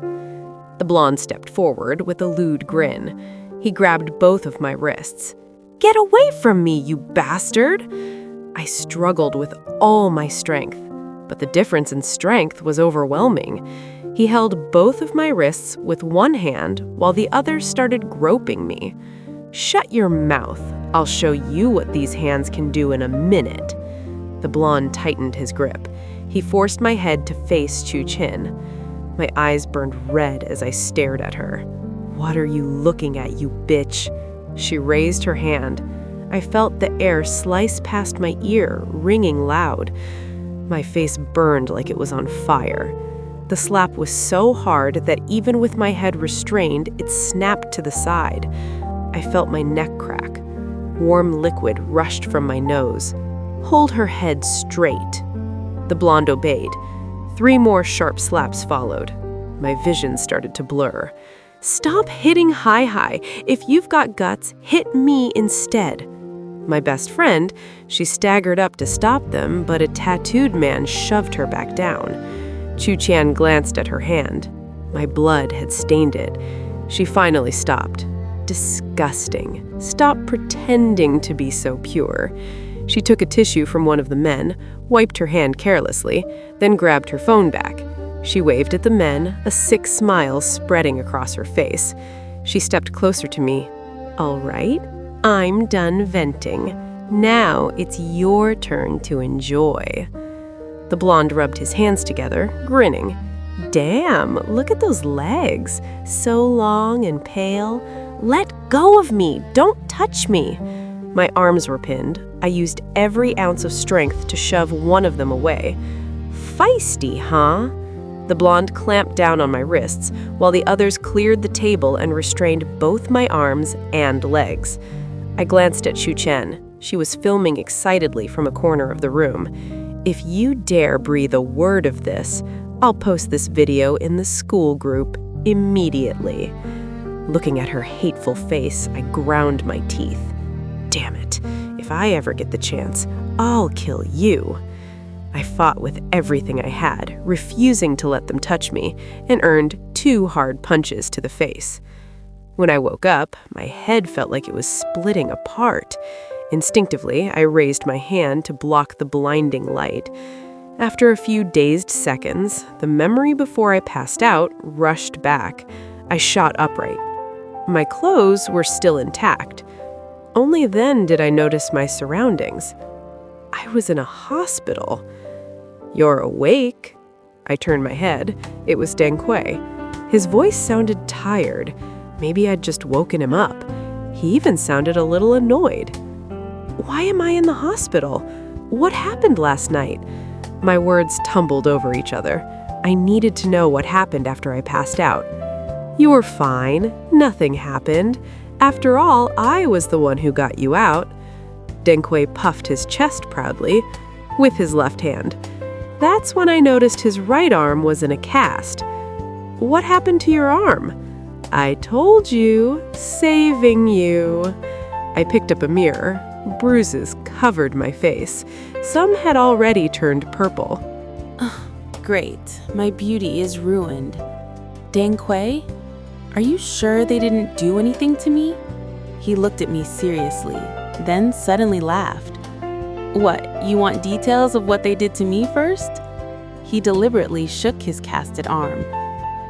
Speaker 1: The blonde stepped forward with a lewd grin. He grabbed both of my wrists. Get away from me, you bastard! I struggled with all my strength, but the difference in strength was overwhelming. He held both of my wrists with one hand while the other started groping me. Shut your mouth. I'll show you what these hands can do in a minute. The blonde tightened his grip. He forced my head to face Chu Chen. My eyes burned red as I stared at her. What are you looking at, you bitch? She raised her hand. I felt the air slice past my ear, ringing loud. My face burned like it was on fire. The slap was so hard that even with my head restrained, it snapped to the side. I felt my neck crack. Warm liquid rushed from my nose. Hold her head straight. The blonde obeyed. 3 more sharp slaps followed. My vision started to blur. Stop hitting Hi-Hi. If you've got guts, hit me instead. My best friend, she staggered up to stop them, but a tattooed man shoved her back down. Chu Chen glanced at her hand. My blood had stained it. She finally stopped. Disgusting. Stop pretending to be so pure. She took a tissue from one of the men, wiped her hand carelessly, then grabbed her phone back. She waved at the men, a sick smile spreading across her face. She stepped closer to me. All right, I'm done venting. Now it's your turn to enjoy. The blonde rubbed his hands together, grinning. Damn, look at those legs. So long and pale. Let go of me. Don't touch me. My arms were pinned. I used every ounce of strength to shove one of them away. Feisty, huh? The blonde clamped down on my wrists, while the others cleared the table and restrained both my arms and legs. I glanced at Chu Chen. She was filming excitedly from a corner of the room. If you dare breathe a word of this, I'll post this video in the school group immediately. Looking at her hateful face, I ground my teeth. Damn it. If I ever get the chance, I'll kill you. I fought with everything I had, refusing to let them touch me, and earned 2 hard punches to the face. When I woke up, my head felt like it was splitting apart. Instinctively, I raised my hand to block the blinding light. After a few dazed seconds, the memory before I passed out rushed back. I shot upright. My clothes were still intact. Only then did I notice my surroundings. I was in a hospital. You're awake? I turned my head. It was Deng Kui. His voice sounded tired. Maybe I'd just woken him up. He even sounded a little annoyed. Why am I in the hospital? What happened last night? My words tumbled over each other. I needed to know what happened after I passed out. You were fine. Nothing happened. After all, I was the one who got you out. Deng Kui puffed his chest proudly with his left hand. That's when I noticed his right arm was in a cast. What happened to your arm? I told you, saving you. I picked up a mirror. Bruises covered my face. Some had already turned purple.
Speaker 4: Great, my beauty is ruined. Deng Kui, are you sure they didn't do anything to me? He looked at me seriously, then suddenly laughed. What, you want details of what they did to me first? He deliberately shook his casted arm.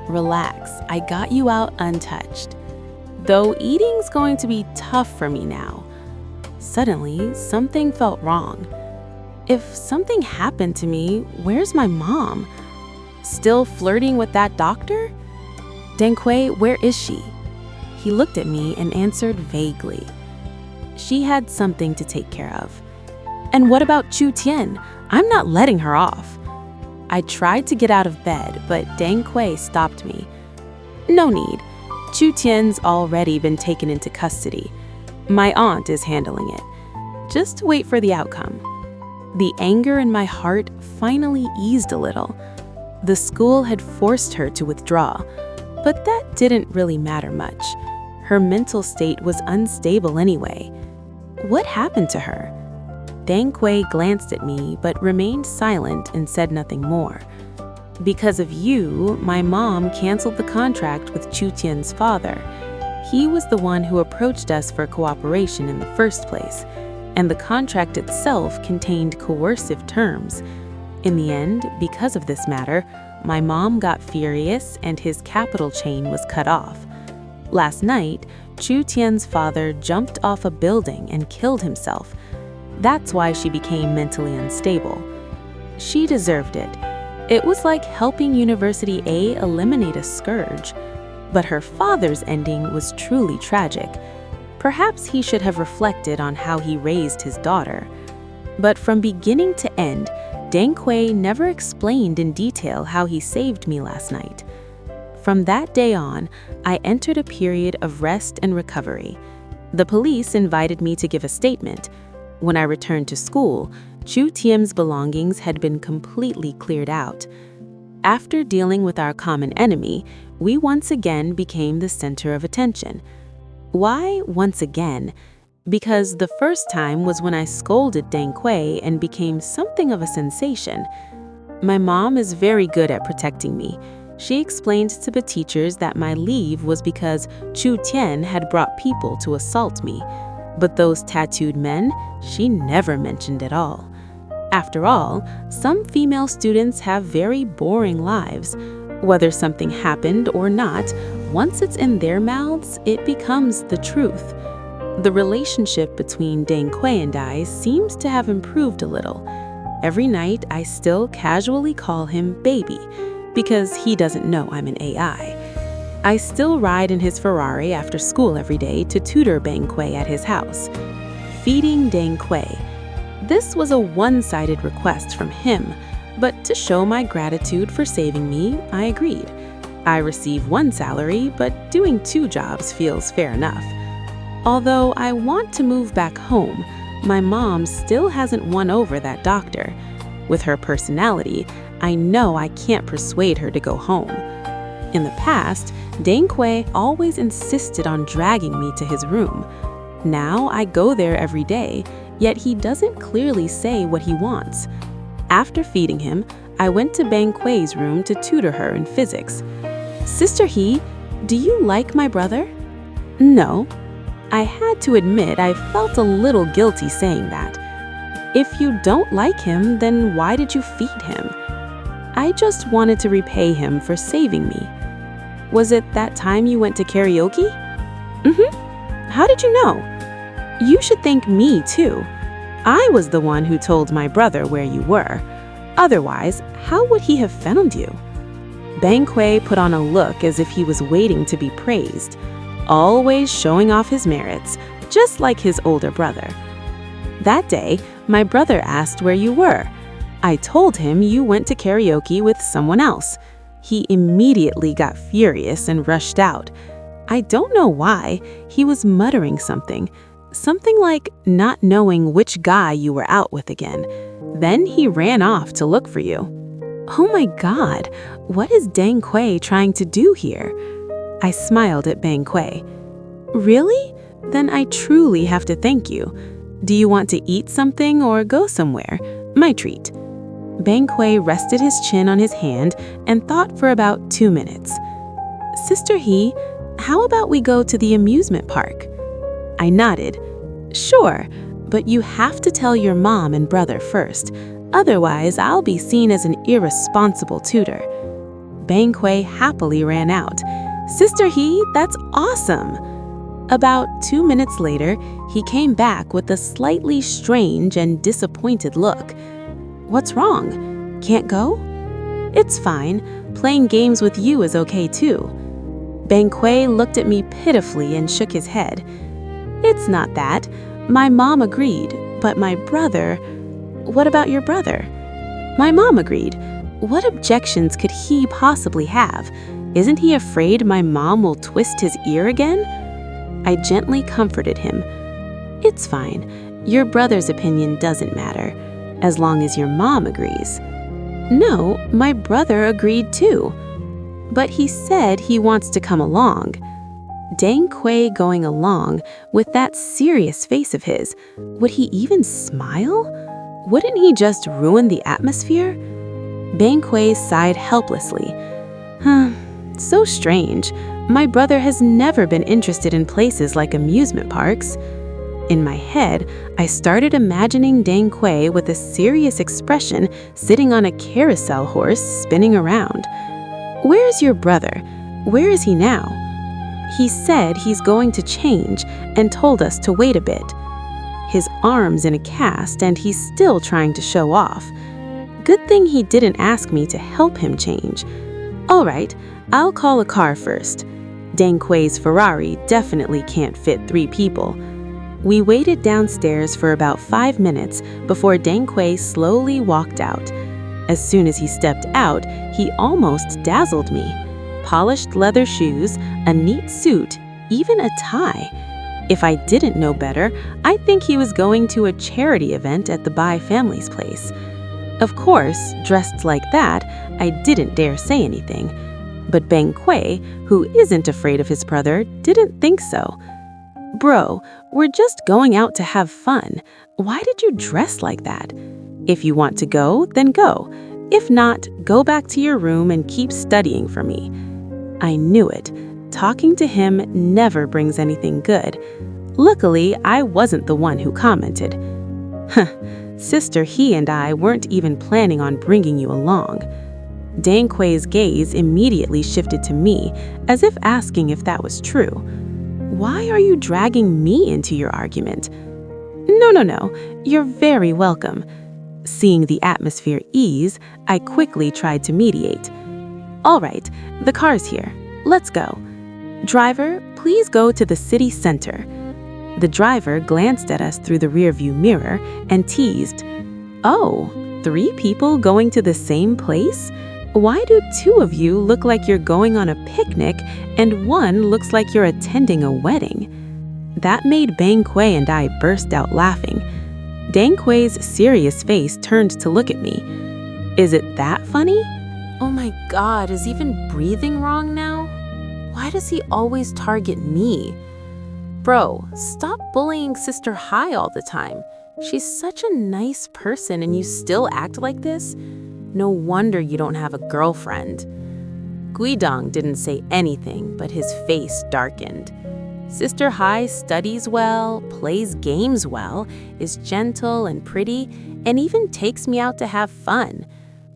Speaker 4: Relax, I got you out untouched. Though eating's going to be tough for me now. Suddenly, something felt wrong. If something happened to me, where's my mom? Still flirting with that doctor? Dengquei, where is she? He looked at me and answered vaguely. She had something to take care of. And what about Chu Tian? I'm not letting her off. I tried to get out of bed, but Dengquei stopped me. No need. Chu Tian's already been taken into custody. My aunt is handling it. Just wait for the outcome. The anger in my heart finally eased a little. The school had forced her to withdraw, but that didn't really matter much. Her mental state was unstable anyway. What happened to her? Dengquei glanced at me but remained silent and said nothing more. Because of you, my mom canceled the contract with Chu Tian's father. He was the one who approached us for cooperation in the first place, and the contract itself contained coercive terms. In the end, because of this matter, my mom got furious and his capital chain was cut off. Last night, Chu Tian's father jumped off a building and killed himself. That's why she became mentally unstable. She deserved it. It was like helping University A eliminate a scourge. But her father's ending was truly tragic. Perhaps he should have reflected on how he raised his daughter. But from beginning to end, Dengquei never explained in detail how he saved me last night. From that day on, I entered a period of rest and recovery. The police invited me to give a statement. When I returned to school, Chu Tian's belongings had been completely cleared out. After dealing with our common enemy, we once again became the center of attention. Why once again? Because the first time was when I scolded Dengquei and became something of a sensation. My mom is very good at protecting me. She explained to the teachers that my leave was because Chu Tian had brought people to assault me. But those tattooed men, she never mentioned at all. After all, some female students have very boring lives. Whether something happened or not, once it's in their mouths, it becomes the truth. The relationship between Dengquei and I seems to have improved a little. Every night, I still casually call him baby, because he doesn't know I'm an AI. I still ride in his Ferrari after school every day to tutor Dengquei at his house. Feeding Dengquei. This was a one-sided request from him, but to show my gratitude for saving me, I agreed. I receive one salary, but doing 2 jobs feels fair enough. Although I want to move back home, my mom still hasn't won over that doctor. With her personality, I know I can't persuade her to go home. In the past, Dengquei always insisted on dragging me to his room. Now I go there every day, yet he doesn't clearly say what he wants. After feeding him, I went to Dengquei's room to tutor her in physics. Sister He, do you like my brother? No. I had to admit I felt a little guilty saying that. If you don't like him, then why did you feed him? I just wanted to repay him for saving me. Was it that time you went to karaoke? How did you know? You should thank me too. I was the one who told my brother where you were. Otherwise, how would he have found you? Dengquei put on a look as if he was waiting to be praised, always showing off his merits, just like his older brother. That day, my brother asked where you were. I told him you went to karaoke with someone else. He immediately got furious and rushed out. I don't know why. He was muttering something like not knowing which guy you were out with again. Then he ran off to look for you. Oh my God, what is Dengquei trying to do here? I smiled at Dengquei. Really? Then I truly have to thank you. Do you want to eat something or go somewhere? My treat. Dengquei rested his chin on his hand and thought for about 2 minutes. Sister He, how about we go to the amusement park? I nodded. Sure, but you have to tell your mom and brother first. Otherwise, I'll be seen as an irresponsible tutor. Dengquei happily ran out. Sister He, that's awesome! About 2 minutes later, he came back with a slightly strange and disappointed look. What's wrong? Can't go? It's fine. Playing games with you is okay too. Bang Kui looked at me pitifully and shook his head. It's not that. My mom agreed, but my brother... What about your brother? My mom agreed. What objections could he possibly have? Isn't he afraid my mom will twist his ear again? I gently comforted him. It's fine. Your brother's opinion doesn't matter, as long as your mom agrees. No, my brother agreed too. But he said he wants to come along. Dang Kui going along with that serious face of his, would he even smile? Wouldn't he just ruin the atmosphere? Bang Kui sighed helplessly. So strange. My brother has never been interested in places like amusement parks. In my head, I started imagining Dang Kui with a serious expression sitting on a carousel horse spinning around. Where's your brother? Where is he now? He said he's going to change and told us to wait a bit. His arm's in a cast and he's still trying to show off. Good thing he didn't ask me to help him change. All right, I'll call a car first. Dang Kui's Ferrari definitely can't fit 3 people. We waited downstairs for about 5 minutes before Dang Kui slowly walked out. As soon as he stepped out, he almost dazzled me. Polished leather shoes, a neat suit, even a tie. If I didn't know better, I think he was going to a charity event at the Bai family's place. Of course, dressed like that, I didn't dare say anything. But Bang Kui, who isn't afraid of his brother, didn't think so. Bro, we're just going out to have fun. Why did you dress like that? If you want to go, then go. If not, go back to your room and keep studying for me. I knew it. Talking to him never brings anything good. Luckily, I wasn't the one who commented. Sister He and I weren't even planning on bringing you along. Dang Kui's gaze immediately shifted to me, as if asking if that was true. Why are you dragging me into your argument? No. You're very welcome. Seeing the atmosphere ease, I quickly tried to mediate. All right, the car's here. Let's go. Driver, please go to the city center. The driver glanced at us through the rearview mirror and teased, Oh, 3 people going to the same place? Why do 2 of you look like you're going on a picnic and 1 looks like you're attending a wedding? That made Bang Kui and I burst out laughing. Dang Kui's serious face turned to look at me. Is it that funny? Oh my God, is even breathing wrong now? Why does he always target me? Bro, stop bullying Sister Hai all the time. She's such a nice person and you still act like this? No wonder you don't have a girlfriend. Guidong didn't say anything, but his face darkened. Sister Hai studies well, plays games well, is gentle and pretty, and even takes me out to have fun.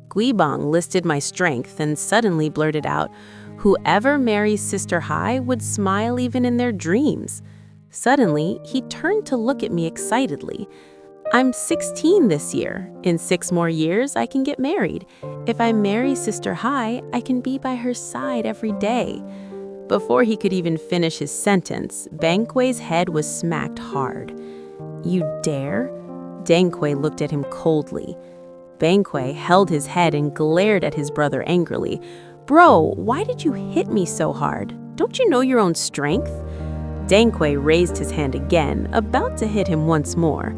Speaker 4: Guibong listed my strength and suddenly blurted out, whoever marries Sister Hai would smile even in their dreams. Suddenly, he turned to look at me excitedly. I'm 16 this year. In 6 more years, I can get married. If I marry Sister Hai, I can be by her side every day. Before he could even finish his sentence, Bang Kui's head was smacked hard. You dare? Dang Kui looked at him coldly. Bang Kui held his head and glared at his brother angrily. Bro, why did you hit me so hard? Don't you know your own strength? Dang Kui raised his hand again, about to hit him once more.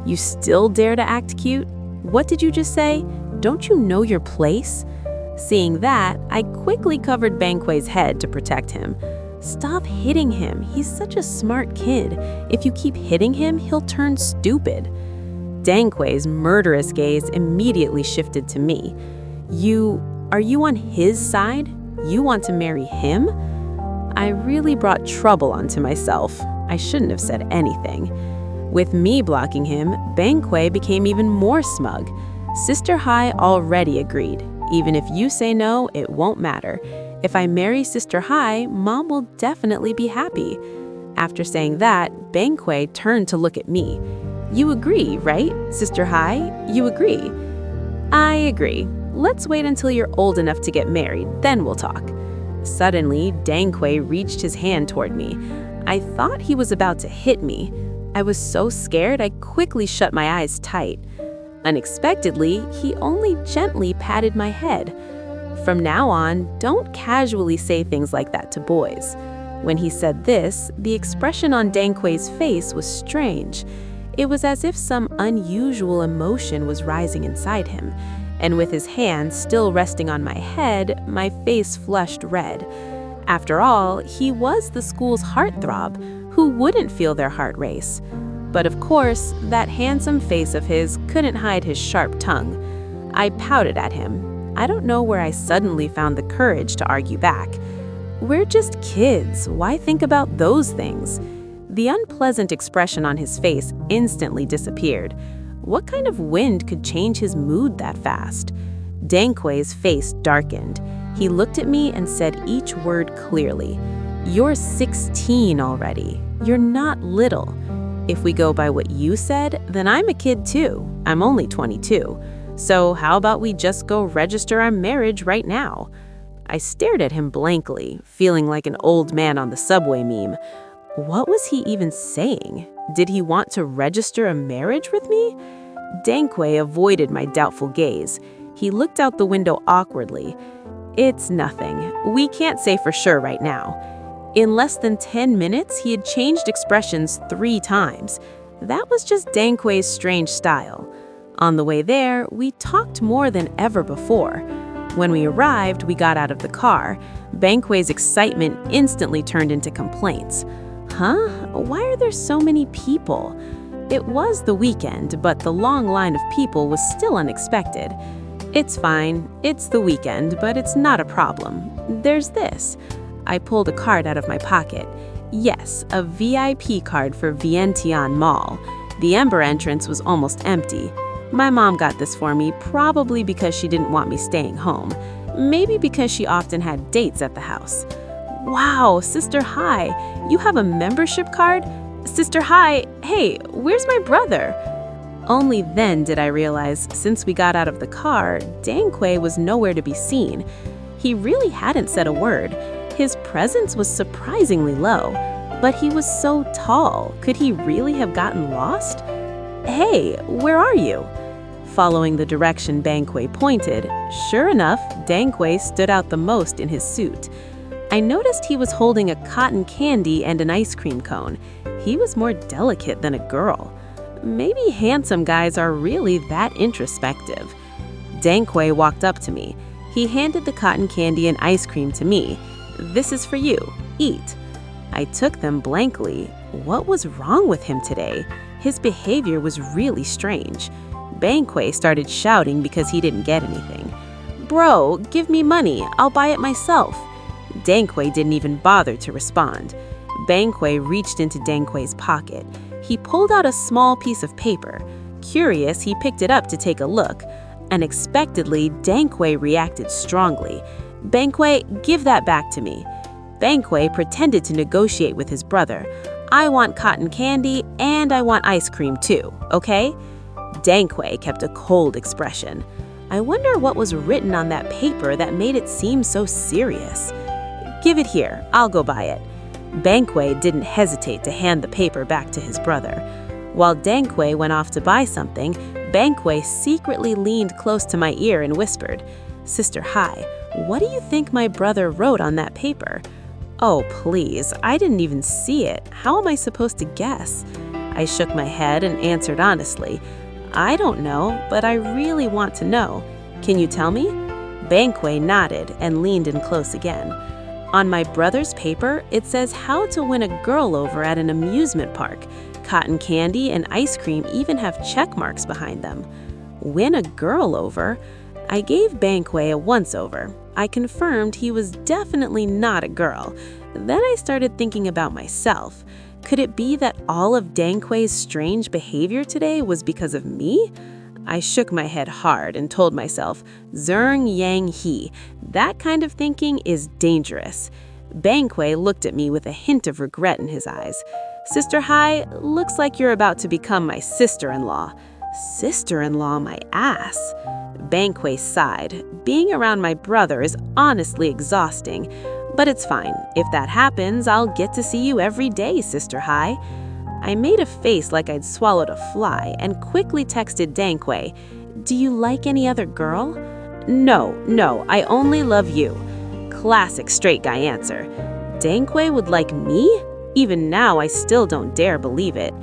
Speaker 4: You still dare to act cute? What did you just say? Don't you know your place? Seeing that, I quickly covered Bang Kui's head to protect him. Stop hitting him. He's such a smart kid. If you keep hitting him, he'll turn stupid. Dang Kui's murderous gaze immediately shifted to me. Are you on his side? You want to marry him? I really brought trouble onto myself. I shouldn't have said anything. With me blocking him, Bang Kui became even more smug. Sister Hai already agreed. Even if you say no, it won't matter. If I marry Sister Hai, Mom will definitely be happy. After saying that, Bang Kui turned to look at me. You agree, right, Sister Hai? You agree? I agree. Let's wait until you're old enough to get married, then we'll talk. Suddenly, Dangquei reached his hand toward me. I thought he was about to hit me. I was so scared I quickly shut my eyes tight. Unexpectedly, he only gently patted my head. From now on, don't casually say things like that to boys. When he said this, the expression on Dangquei's face was strange. It was as if some unusual emotion was rising inside him, and with his hand still resting on my head, my face flushed red. After all, he was the school's heartthrob. Who wouldn't feel their heart race? But of course, that handsome face of his couldn't hide his sharp tongue. I pouted at him. I don't know where I suddenly found the courage to argue back. We're just kids. Why think about those things? The unpleasant expression on his face instantly disappeared. What kind of wind could change his mood that fast? Dangquei's face darkened. He looked at me and said each word clearly. You're 16 already. You're not little. If we go by what you said, then I'm a kid too. I'm only 22. So how about we just go register our marriage right now? I stared at him blankly, feeling like an old man on the subway meme. What was he even saying? Did he want to register a marriage with me? Dangquei avoided my doubtful gaze. He looked out the window awkwardly. It's nothing. We can't say for sure right now. In less than 10 minutes, he had changed expressions 3 times. That was just Dangquei's strange style. On the way there, we talked more than ever before. When we arrived, we got out of the car. Dangquei's excitement instantly turned into complaints. Huh? Why are there so many people? It was the weekend, but the long line of people was still unexpected. It's fine. It's the weekend, but it's not a problem. There's this. I pulled a card out of my pocket. Yes, a VIP card for Vientiane Mall. The Ember entrance was almost empty. My mom got this for me, probably because she didn't want me staying home. Maybe because she often had dates at the house. Wow, Sister Hai, you have a membership card? Sister Hai, hey, where's my brother? Only then did I realize, since we got out of the car, Dangquei was nowhere to be seen. He really hadn't said a word. His presence was surprisingly low, but he was so tall. Could he really have gotten lost? Hey, where are you? Following the direction Dangquei pointed, sure enough, Dangquei stood out the most in his suit. I noticed he was holding a cotton candy and an ice cream cone. He was more delicate than a girl. Maybe handsome guys are really that introspective. Dangquei walked up to me. He handed the cotton candy and ice cream to me. This is for you. Eat. I took them blankly. What was wrong with him today? His behavior was really strange. Dangquei started shouting because he didn't get anything. Bro, give me money. I'll buy it myself. Dangquei didn't even bother to respond. Dangquei reached into Dangquei's pocket. He pulled out a small piece of paper. Curious, he picked it up to take a look. Unexpectedly, Dangquei reacted strongly. Dangquei, give that back to me. Dangquei pretended to negotiate with his brother. I want cotton candy and I want ice cream too, okay? Dangquei kept a cold expression. I wonder what was written on that paper that made it seem so serious. Give it here, I'll go buy it. Dangquei didn't hesitate to hand the paper back to his brother. While Dangquei went off to buy something, Dangquei secretly leaned close to my ear and whispered, Sister Hai, what do you think my brother wrote on that paper? Oh, please, I didn't even see it. How am I supposed to guess? I shook my head and answered honestly, I don't know, but I really want to know. Can you tell me? Dangquei nodded and leaned in close again. On my brother's paper, it says how to win a girl over at an amusement park. Cotton candy and ice cream even have check marks behind them. Win a girl over? I gave Dangquei a once-over. I confirmed he was definitely not a girl. Then I started thinking about myself. Could it be that all of Dangquei's strange behavior today was because of me? I shook my head hard and told myself, Zheng Yang He, that kind of thinking is dangerous. Dangquei looked at me with a hint of regret in his eyes. Sister Hai, looks like you're about to become my sister-in-law.
Speaker 3: Sister-in-law my ass. Banquet sighed. Being around my brother is honestly exhausting, but it's fine. If that happens, I'll get to see you every day, Sister Hai. I made a face like I'd swallowed a fly and quickly texted Danquay, "Do you like any other girl?" No, I only love you. Classic straight guy answer. Danquay would like me? Even now, I still don't dare believe it.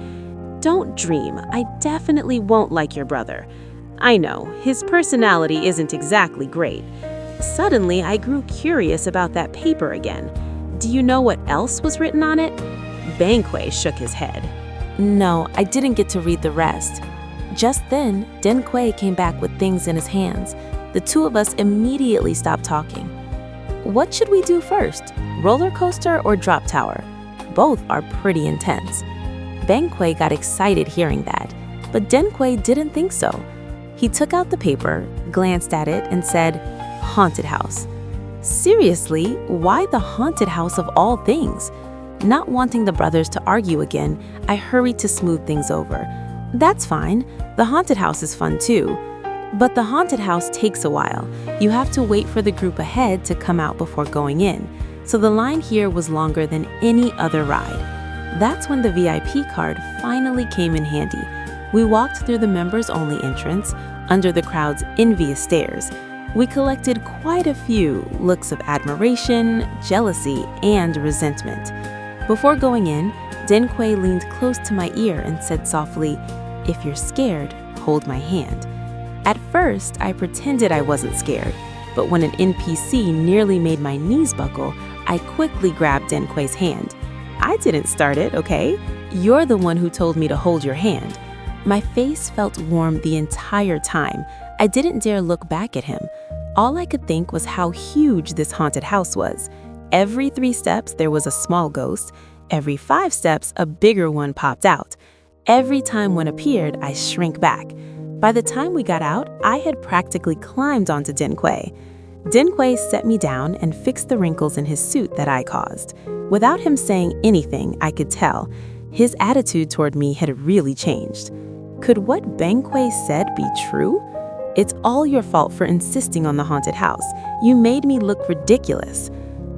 Speaker 3: Don't dream, I definitely won't like your brother. I know, his personality isn't exactly great. Suddenly, I grew curious about that paper again. Do you know what else was written on it? Banquet shook his head.
Speaker 4: No, I didn't get to read the rest. Just then, Danquay came back with things in his hands. The two of us immediately stopped talking. What should we do first? Roller coaster or drop tower? Both are pretty intense. Banquet got excited hearing that, but Danquay didn't think so. He took out the paper, glanced at it, and said, "Haunted house." Seriously, why the haunted house of all things? Not wanting the brothers to argue again, I hurried to smooth things over. That's fine. The haunted house is fun too. But the haunted house takes a while. You have to wait for the group ahead to come out before going in. So the line here was longer than any other ride. That's when the VIP card finally came in handy. We walked through the members-only entrance, under the crowd's envious stares. We collected quite a few looks of admiration, jealousy, and resentment. Before going in, Danquay leaned close to my ear and said softly, "If you're scared, hold my hand." At first, I pretended I wasn't scared, but when an NPC nearly made my knees buckle, I quickly grabbed Danquay's hand. "I didn't start it, okay? You're the one who told me to hold your hand." My face felt warm the entire time. I didn't dare look back at him. All I could think was how huge this haunted house was. Every 3 steps, there was a small ghost. Every 5 steps, a bigger one popped out. Every time one appeared, I shrank back. By the time we got out, I had practically climbed onto Danquay. Danquay set me down and fixed the wrinkles in his suit that I caused. Without him saying anything, I could tell. His attitude toward me had really changed. Could what Banquet said be true? "It's all your fault for insisting on the haunted house. You made me look ridiculous."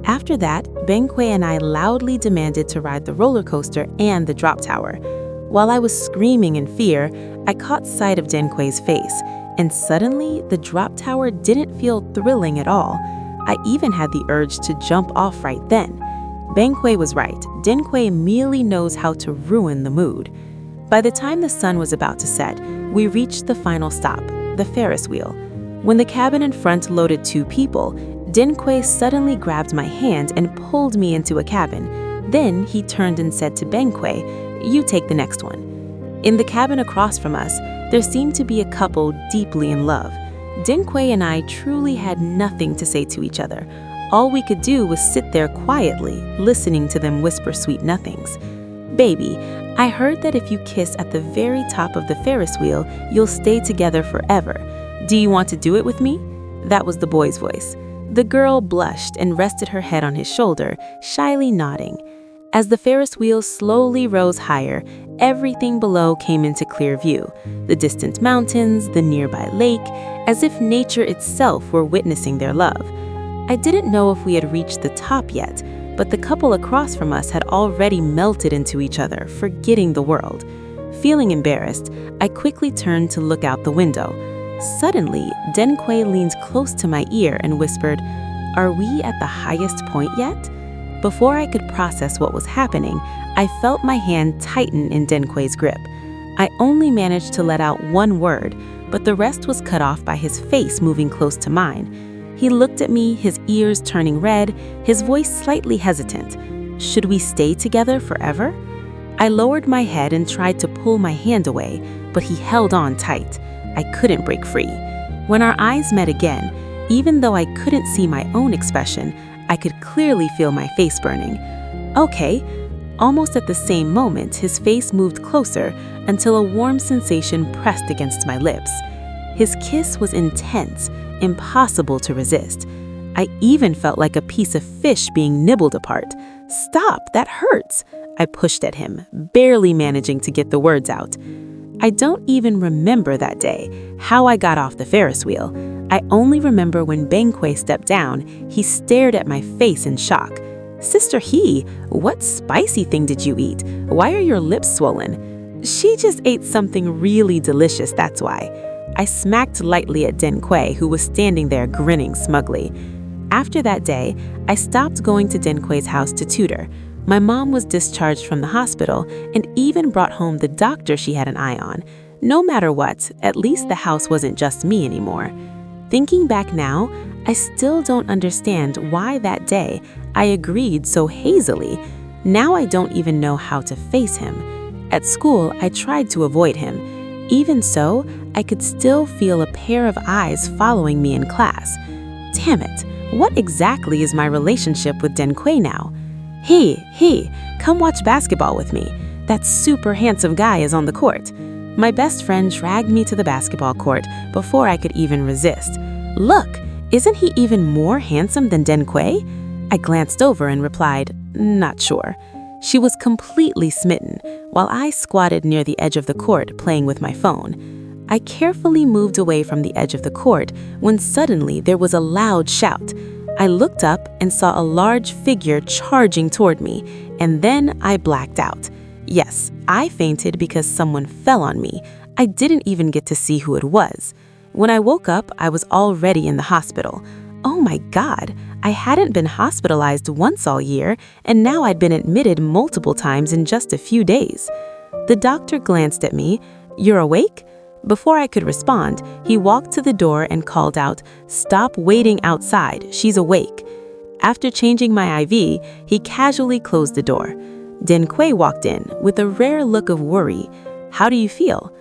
Speaker 4: After that, Banquet and I loudly demanded to ride the roller coaster and the drop tower. While I was screaming in fear, I caught sight of Danquay's face, and suddenly the drop tower didn't feel thrilling at all. I even had the urge to jump off right then. Banquet was right. Danquay merely knows how to ruin the mood. By the time the sun was about to set, we reached the final stop, the Ferris wheel. When the cabin in front loaded 2 people, Danquay suddenly grabbed my hand and pulled me into a cabin. Then he turned and said to Banquet, "You take the next one." In the cabin across from us, there seemed to be a couple deeply in love. Danquay and I truly had nothing to say to each other. All we could do was sit there quietly, listening to them whisper sweet nothings. "Baby, I heard that if you kiss at the very top of the Ferris wheel, you'll stay together forever. Do you want to do it with me?" That was the boy's voice. The girl blushed and rested her head on his shoulder, shyly nodding. As the Ferris wheel slowly rose higher, everything below came into clear view. The distant mountains, the nearby lake, as if nature itself were witnessing their love. I didn't know if we had reached the top yet, but the couple across from us had already melted into each other, forgetting the world. Feeling embarrassed, I quickly turned to look out the window. Suddenly, Danquay leaned close to my ear and whispered, "Are we at the highest point yet?" Before I could process what was happening, I felt my hand tighten in Danquay's grip. I only managed to let out one word, but the rest was cut off by his face moving close to mine. He looked at me, his ears turning red, his voice slightly hesitant. "Should we stay together forever?" I lowered my head and tried to pull my hand away, but he held on tight. I couldn't break free. When our eyes met again, even though I couldn't see my own expression, I could clearly feel my face burning. "Okay." Almost at the same moment, his face moved closer until a warm sensation pressed against my lips. His kiss was intense, impossible to resist. I even felt like a piece of fish being nibbled apart. "Stop, that hurts!" I pushed at him, barely managing to get the words out. I don't even remember that day, how I got off the Ferris wheel. I only remember when Benkwe stepped down, he stared at my face in shock. "Sister He, what spicy thing did you eat? Why are your lips swollen?" "She just ate something really delicious, that's why." I smacked lightly at Denkwe, who was standing there grinning smugly. After that day, I stopped going to Denkwe's house to tutor. My mom was discharged from the hospital and even brought home the doctor she had an eye on. No matter what, at least the house wasn't just me anymore. Thinking back now, I still don't understand why that day I agreed so hazily. Now I don't even know how to face him. At school, I tried to avoid him. Even so, I could still feel a pair of eyes following me in class. Damn it, what exactly is my relationship with Denkwe now? Hey, come watch basketball with me. That super handsome guy is on the court." My best friend dragged me to the basketball court before I could even resist. "Look, isn't he even more handsome than Denkwe?" I glanced over and replied, "Not sure." She was completely smitten, while I squatted near the edge of the court playing with my phone. I carefully moved away from the edge of the court when suddenly there was a loud shout. I looked up and saw a large figure charging toward me, and then I blacked out. Yes, I fainted because someone fell on me. I didn't even get to see who it was. When I woke up, I was already in the hospital. Oh my God, I hadn't been hospitalized once all year, and now I'd been admitted multiple times in just a few days. The doctor glanced at me. "You're awake?" Before I could respond, he walked to the door and called out, "Stop waiting outside, she's awake." After changing my IV, he casually closed the door. Denkwe walked in with a rare look of worry. "How do you feel?"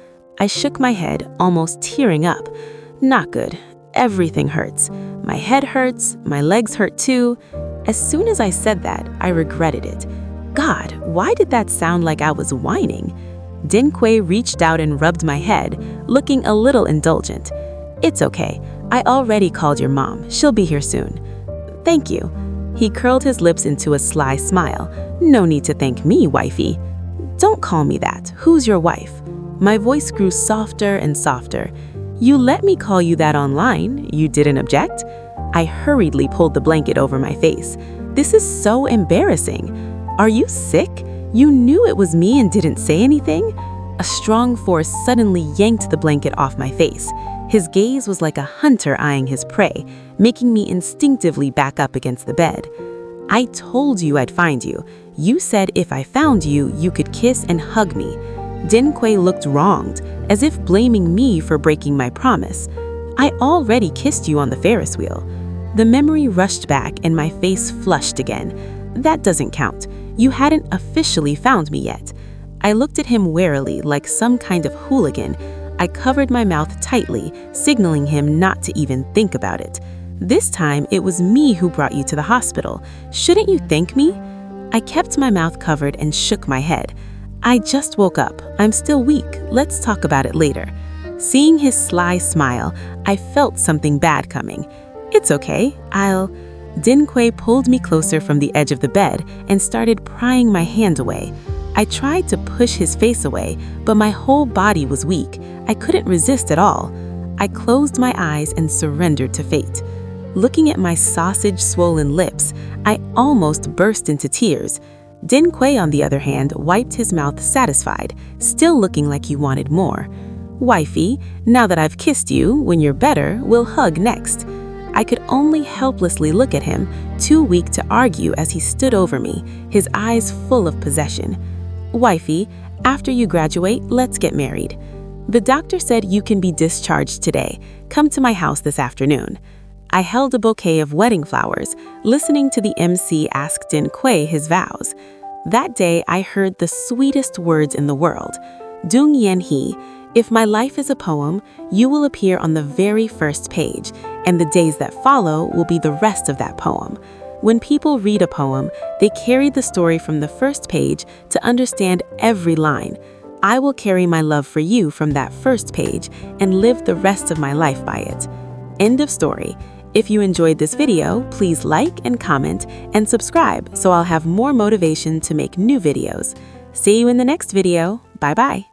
Speaker 4: I shook my head, almost tearing up. "Not good. Everything hurts. My head hurts, my legs hurt too." As soon as I said that, I regretted it. God, why did that sound like I was whining? Denkwe reached out and rubbed my head, looking a little indulgent. "It's okay. I already called your mom. She'll be here soon." "Thank you." He curled his lips into a sly smile. "No need to thank me, wifey." "Don't call me that. Who's your wife?" My voice grew softer and softer. "You let me call you that online. You didn't object?" I hurriedly pulled the blanket over my face. "This is so embarrassing. Are you sick? You knew it was me and didn't say anything?" A strong force suddenly yanked the blanket off my face. His gaze was like a hunter eyeing his prey, making me instinctively back up against the bed. "I told you I'd find you. You said if I found you, you could kiss and hug me." Denkwe looked wronged, as if blaming me for breaking my promise. "I already kissed you on the Ferris wheel." The memory rushed back and my face flushed again. "That doesn't count. You hadn't officially found me yet." I looked at him warily, like some kind of hooligan. I covered my mouth tightly, signaling him not to even think about it. "This time, it was me who brought you to the hospital. Shouldn't you thank me?" I kept my mouth covered and shook my head. "I just woke up. I'm still weak. Let's talk about it later." Seeing his sly smile, I felt something bad coming. "It's okay. Denkwe pulled me closer from the edge of the bed and started prying my hand away. I tried to push his face away, but my whole body was weak. I couldn't resist at all. I closed my eyes and surrendered to fate. Looking at my sausage-swollen lips, I almost burst into tears. Denkwe, on the other hand, wiped his mouth satisfied, still looking like he wanted more. "Wifey, now that I've kissed you, when you're better, we'll hug next." I could only helplessly look at him, too weak to argue as he stood over me, his eyes full of possession. "Wifey, after you graduate, let's get married. The doctor said you can be discharged today. Come to my house this afternoon." I held a bouquet of wedding flowers, listening to the MC ask Denkwe his vows. That day, I heard the sweetest words in the world. "Dung Yen He, if my life is a poem, you will appear on the very first page, and the days that follow will be the rest of that poem." When people read a poem, they carry the story from the first page to understand every line. I will carry my love for you from that first page and live the rest of my life by it. End of story. If you enjoyed this video, please like and comment and subscribe so I'll have more motivation to make new videos. See you in the next video. Bye-bye.